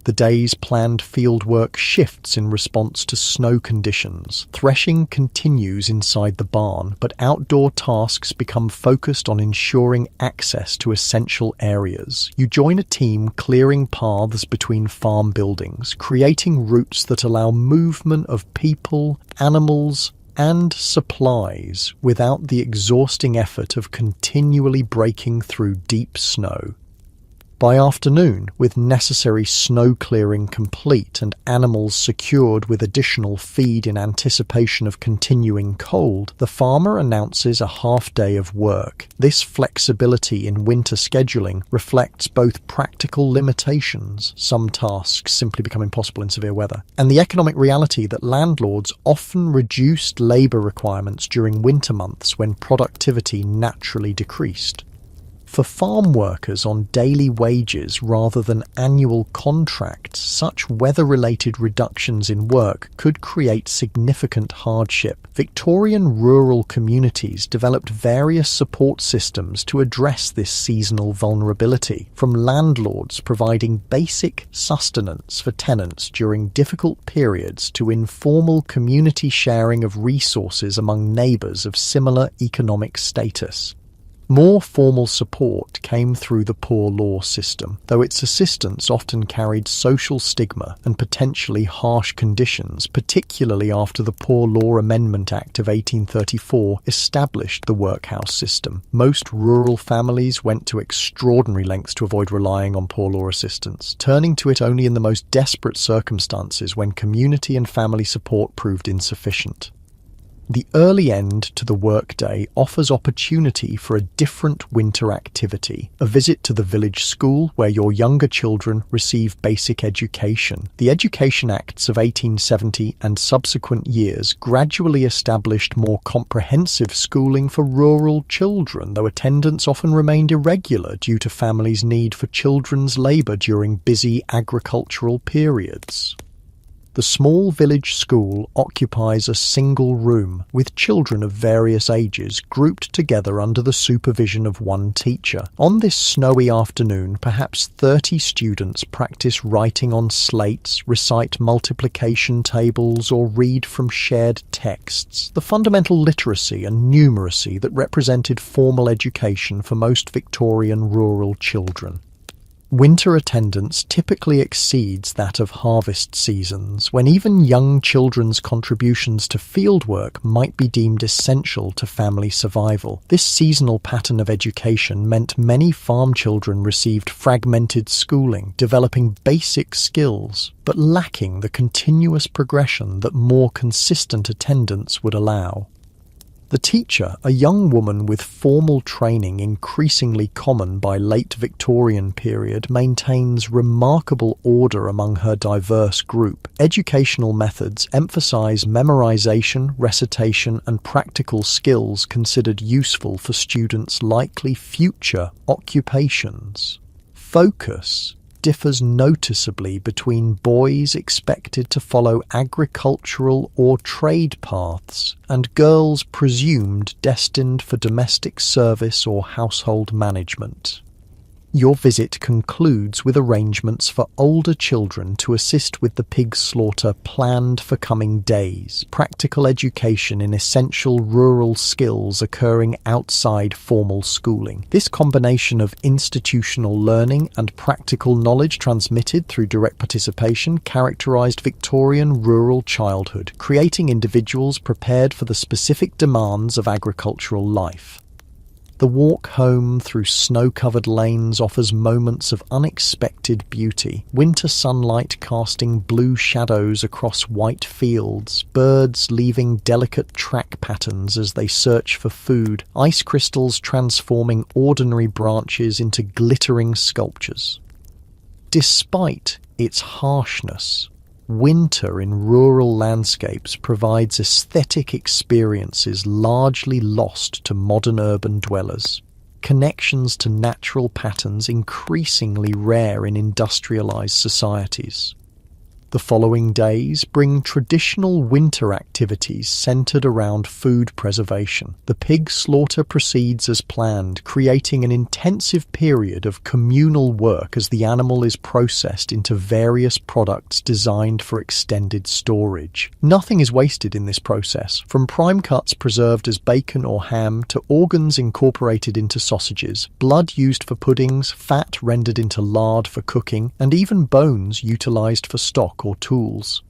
The day's planned fieldwork shifts in response to snow conditions. Threshing continues inside the barn, but outdoor tasks become focused on ensuring access to essential areas. You join a team clearing paths between farm buildings, creating routes that allow movement of people, animals, and supplies without the exhausting effort of continually breaking through deep snow. By afternoon, with necessary snow clearing complete and animals secured with additional feed in anticipation of continuing cold, the farmer announces a half day of work. This flexibility in winter scheduling reflects both practical limitations, some tasks simply become impossible in severe weather, and the economic reality that landlords often reduced labour requirements during winter months when productivity naturally decreased. For farm workers on daily wages rather than annual contracts, such weather-related reductions in work could create significant hardship. Victorian rural communities developed various support systems to address this seasonal vulnerability, from landlords providing basic sustenance for tenants during difficult periods to informal community sharing of resources among neighbours of similar economic status. More formal support came through the poor law system, though its assistance often carried social stigma and potentially harsh conditions, particularly after the Poor Law Amendment Act of 1834 established the workhouse system. Most rural families went to extraordinary lengths to avoid relying on poor law assistance, turning to it only in the most desperate circumstances when community and family support proved insufficient. The early end to the workday offers opportunity for a different winter activity, a visit to the village school where your younger children receive basic education. The Education Acts of 1870 and subsequent years gradually established more comprehensive schooling for rural children, though attendance often remained irregular due to families' need for children's labour during busy agricultural periods. The small village school occupies a single room, with children of various ages grouped together under the supervision of one teacher. On this snowy afternoon, perhaps 30 students practice writing on slates, recite multiplication tables, or read from shared texts, the fundamental literacy and numeracy that represented formal education for most Victorian rural children. Winter attendance typically exceeds that of harvest seasons, when even young children's contributions to fieldwork might be deemed essential to family survival. This seasonal pattern of education meant many farm children received fragmented schooling, developing basic skills, but lacking the continuous progression that more consistent attendance would allow. The teacher, a young woman with formal training increasingly common by late Victorian period, maintains remarkable order among her diverse group. Educational methods emphasize memorization, recitation, and practical skills considered useful for students' likely future occupations. Focus differs noticeably between boys expected to follow agricultural or trade paths and girls presumed destined for domestic service or household management. Your visit concludes with arrangements for older children to assist with the pig slaughter planned for coming days, practical education in essential rural skills occurring outside formal schooling. This combination of institutional learning and practical knowledge transmitted through direct participation characterized Victorian rural childhood, creating individuals prepared for the specific demands of agricultural life. The walk home through snow-covered lanes offers moments of unexpected beauty. Winter sunlight casting blue shadows across white fields, birds leaving delicate track patterns as they search for food, ice crystals transforming ordinary branches into glittering sculptures. Despite its harshness, winter in rural landscapes provides aesthetic experiences largely lost to modern urban dwellers. Connections to natural patterns increasingly rare in industrialized societies. The following days bring traditional winter activities centered around food preservation. The pig slaughter proceeds as planned, creating an intensive period of communal work as the animal is processed into various products designed for extended storage. Nothing is wasted in this process, from prime cuts preserved as bacon or ham to organs incorporated into sausages, blood used for puddings, fat rendered into lard for cooking, and even bones utilized for stock or tools.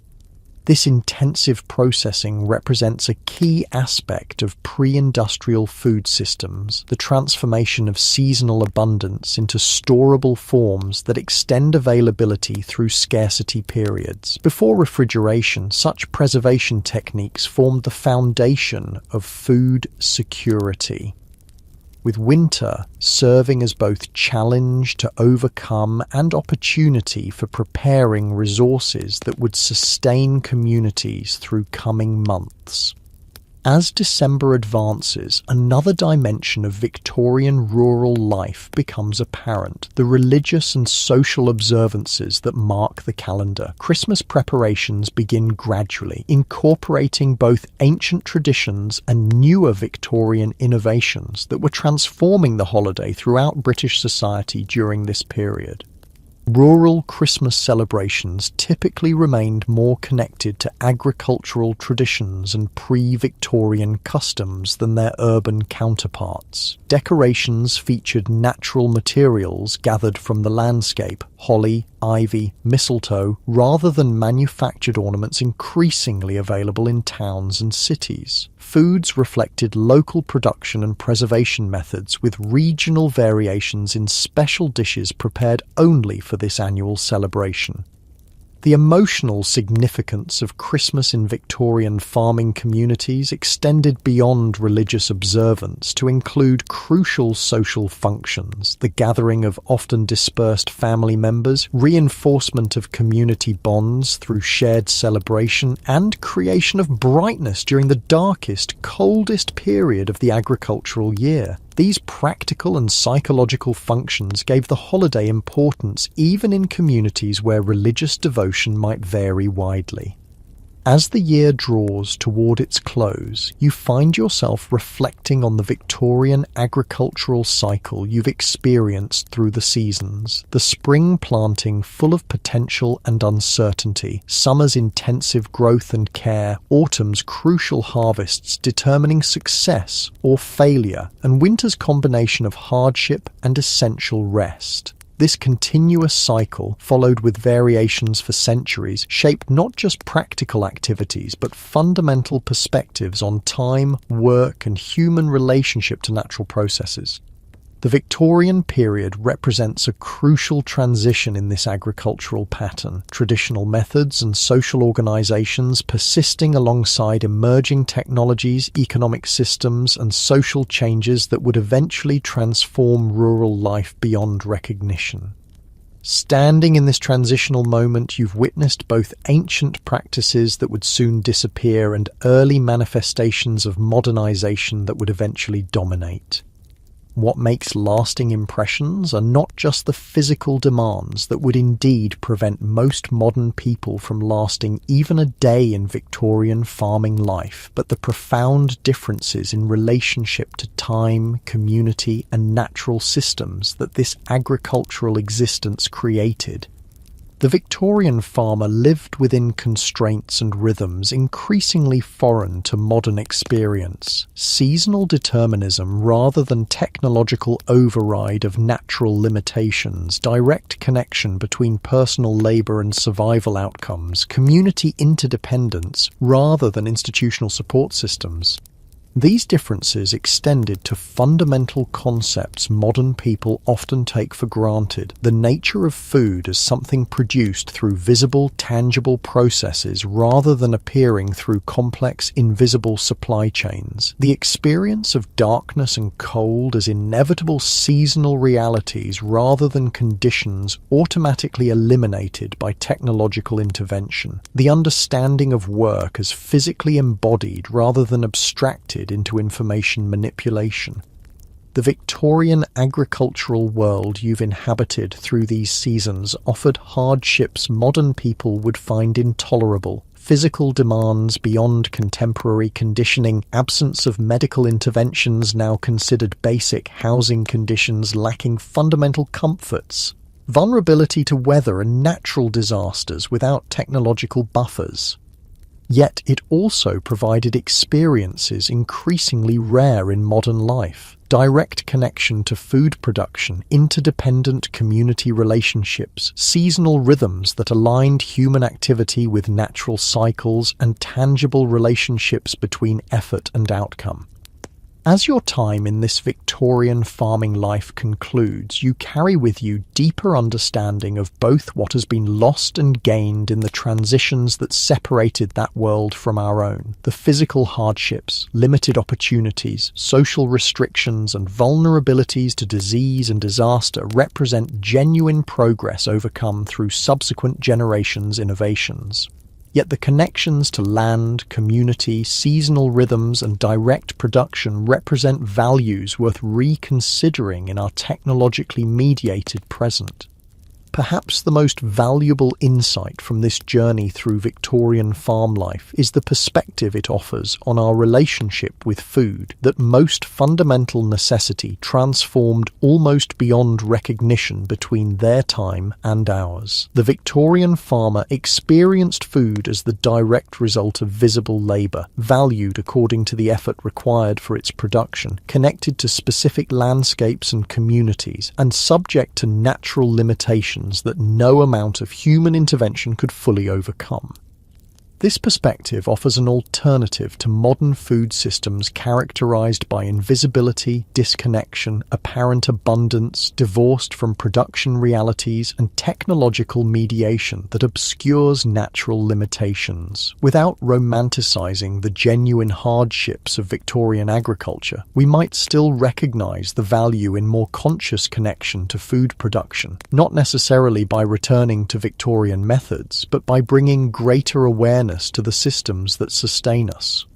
This intensive processing represents a key aspect of pre-industrial food systems, the transformation of seasonal abundance into storable forms that extend availability through scarcity periods. Before refrigeration, such preservation techniques formed the foundation of food security, with winter serving as both challenge to overcome and opportunity for preparing resources that would sustain communities through coming months. As December advances, another dimension of Victorian rural life becomes apparent: the religious and social observances that mark the calendar. Christmas preparations begin gradually, incorporating both ancient traditions and newer Victorian innovations that were transforming the holiday throughout British society during this period. Rural Christmas celebrations typically remained more connected to agricultural traditions and pre-Victorian customs than their urban counterparts. Decorations featured natural materials gathered from the landscape, holly, ivy, mistletoe, rather than manufactured ornaments increasingly available in towns and cities. Foods reflected local production and preservation methods, with regional variations in special dishes prepared only for this annual celebration. The emotional significance of Christmas in Victorian farming communities extended beyond religious observance to include crucial social functions: the gathering of often dispersed family members, reinforcement of community bonds through shared celebration, and creation of brightness during the darkest, coldest period of the agricultural year. These practical and psychological functions gave the holiday importance even in communities where religious devotion might vary widely. As the year draws toward its close, you find yourself reflecting on the Victorian agricultural cycle you've experienced through the seasons. The spring planting full of potential and uncertainty, summer's intensive growth and care, autumn's crucial harvests determining success or failure, and winter's combination of hardship and essential rest. This continuous cycle, followed with variations for centuries, shaped not just practical activities but fundamental perspectives on time, work, and human relationship to natural processes. The Victorian period represents a crucial transition in this agricultural pattern, traditional methods and social organisations persisting alongside emerging technologies, economic systems, and social changes that would eventually transform rural life beyond recognition. Standing in this transitional moment, you've witnessed both ancient practices that would soon disappear and early manifestations of modernisation that would eventually dominate. What makes lasting impressions are not just the physical demands that would indeed prevent most modern people from lasting even a day in Victorian farming life, but the profound differences in relationship to time, community, and natural systems that this agricultural existence created. The Victorian farmer lived within constraints and rhythms increasingly foreign to modern experience. Seasonal determinism rather than technological override of natural limitations, direct connection between personal labour and survival outcomes, community interdependence rather than institutional support systems. These differences extended to fundamental concepts modern people often take for granted: the nature of food as something produced through visible, tangible processes rather than appearing through complex, invisible supply chains, the experience of darkness and cold as inevitable seasonal realities rather than conditions automatically eliminated by technological intervention, the understanding of work as physically embodied rather than abstracted into information manipulation. The Victorian agricultural world you've inhabited through these seasons offered hardships modern people would find intolerable: physical demands beyond contemporary conditioning, absence of medical interventions now considered basic, housing conditions lacking fundamental comforts, vulnerability to weather and natural disasters without technological buffers. Yet it also provided experiences increasingly rare in modern life: direct connection to food production, interdependent community relationships, seasonal rhythms that aligned human activity with natural cycles, and tangible relationships between effort and outcome. As your time in this Victorian farming life concludes, you carry with you deeper understanding of both what has been lost and gained in the transitions that separated that world from our own. The physical hardships, limited opportunities, social restrictions, and vulnerabilities to disease and disaster represent genuine progress overcome through subsequent generations' innovations. Yet the connections to land, community, seasonal rhythms, and direct production represent values worth reconsidering in our technologically mediated present. Perhaps the most valuable insight from this journey through Victorian farm life is the perspective it offers on our relationship with food, that most fundamental necessity transformed almost beyond recognition between their time and ours. The Victorian farmer experienced food as the direct result of visible labour, valued according to the effort required for its production, connected to specific landscapes and communities, and subject to natural limitations that no amount of human intervention could fully overcome. This perspective offers an alternative to modern food systems characterized by invisibility, disconnection, apparent abundance, divorced from production realities, and technological mediation that obscures natural limitations. Without romanticizing the genuine hardships of Victorian agriculture, we might still recognize the value in more conscious connection to food production, not necessarily by returning to Victorian methods, but by bringing greater awareness to the systems that sustain us.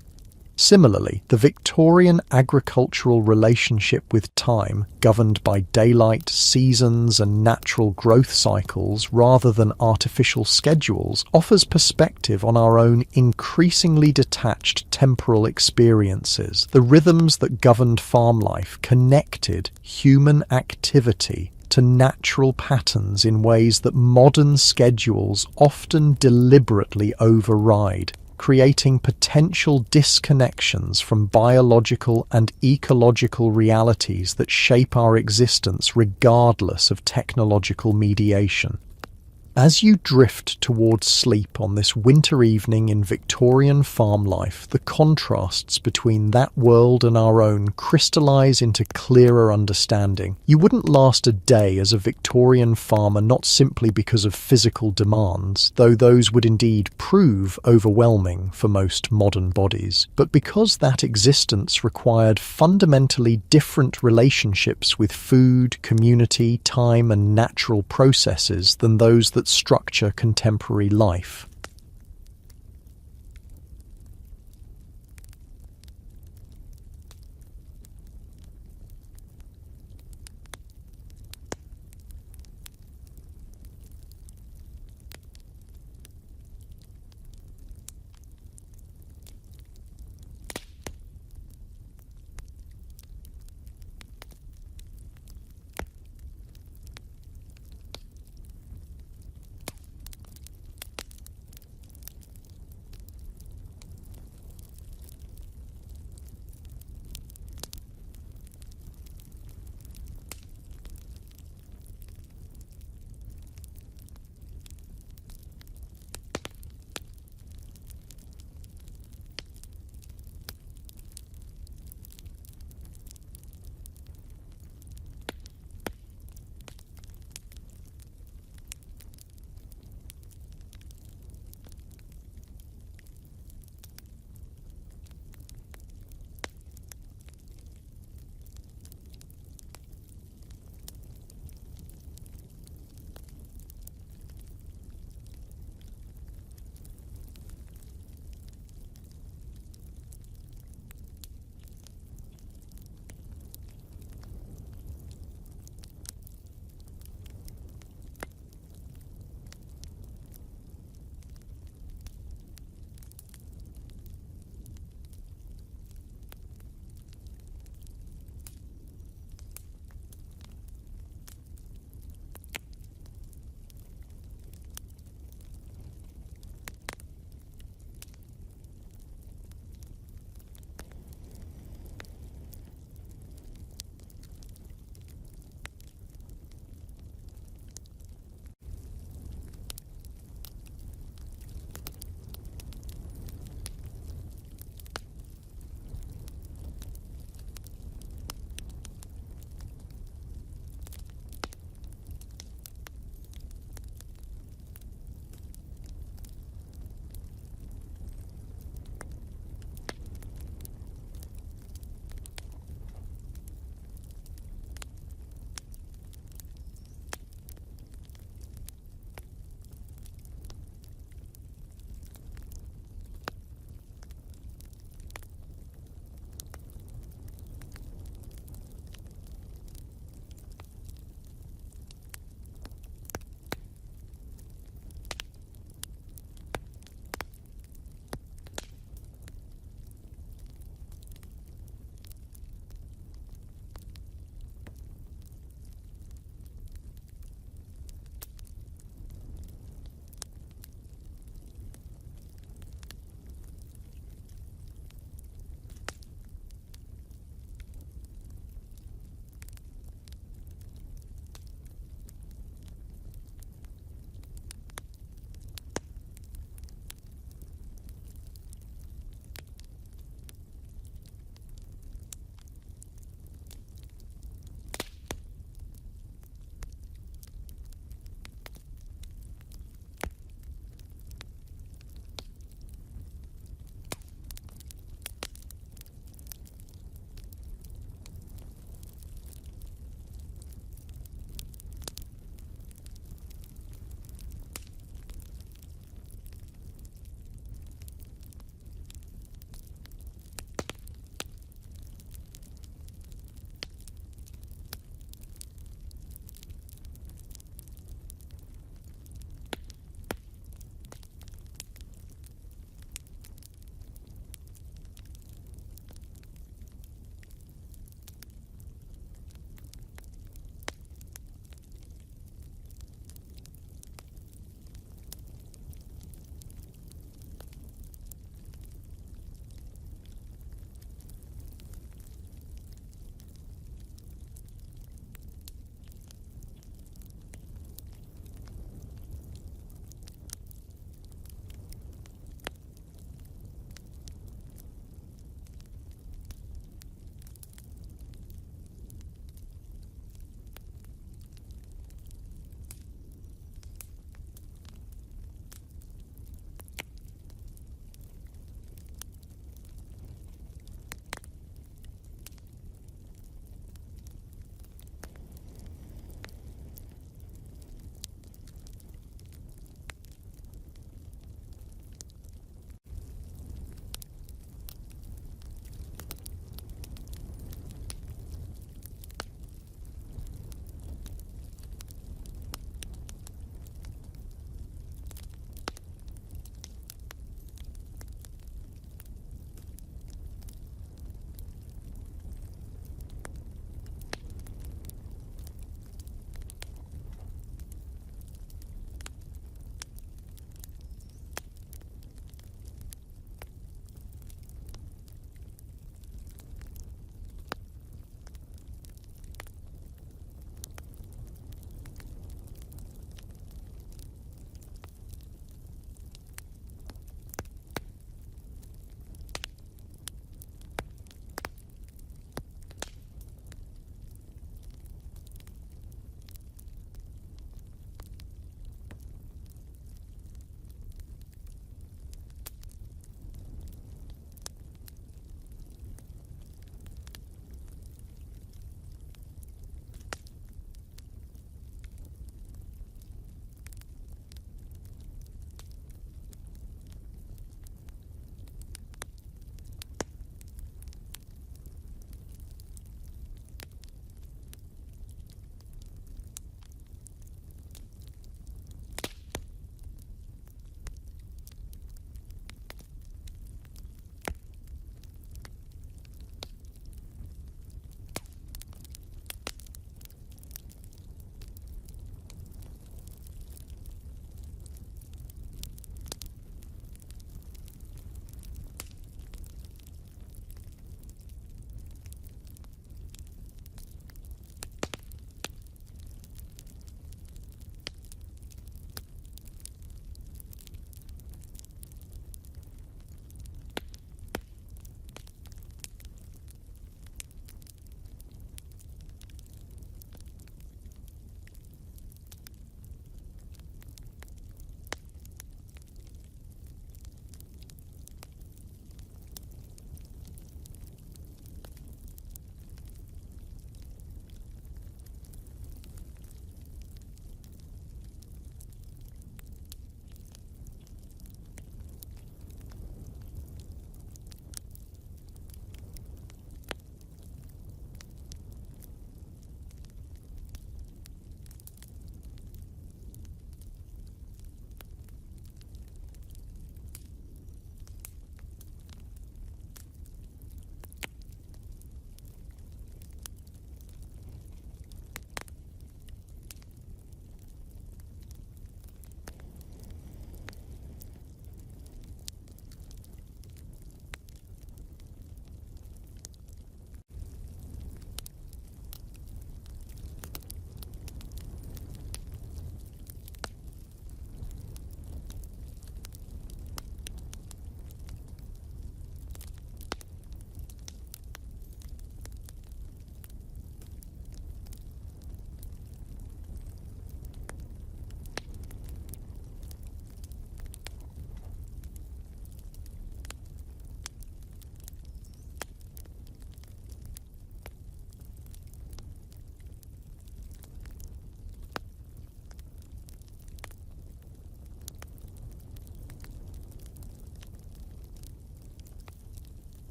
Similarly, the Victorian agricultural relationship with time, governed by daylight, seasons, and natural growth cycles rather than artificial schedules, offers perspective on our own increasingly detached temporal experiences. The rhythms that governed farm life connected human activity to natural patterns in ways that modern schedules often deliberately override, creating potential disconnections from biological and ecological realities that shape our existence regardless of technological mediation. As you drift towards sleep on this winter evening in Victorian farm life, the contrasts between that world and our own crystallize into clearer understanding. You wouldn't last a day as a Victorian farmer not simply because of physical demands, though those would indeed prove overwhelming for most modern bodies, but because that existence required fundamentally different relationships with food, community, time, and natural processes than those that structure contemporary life.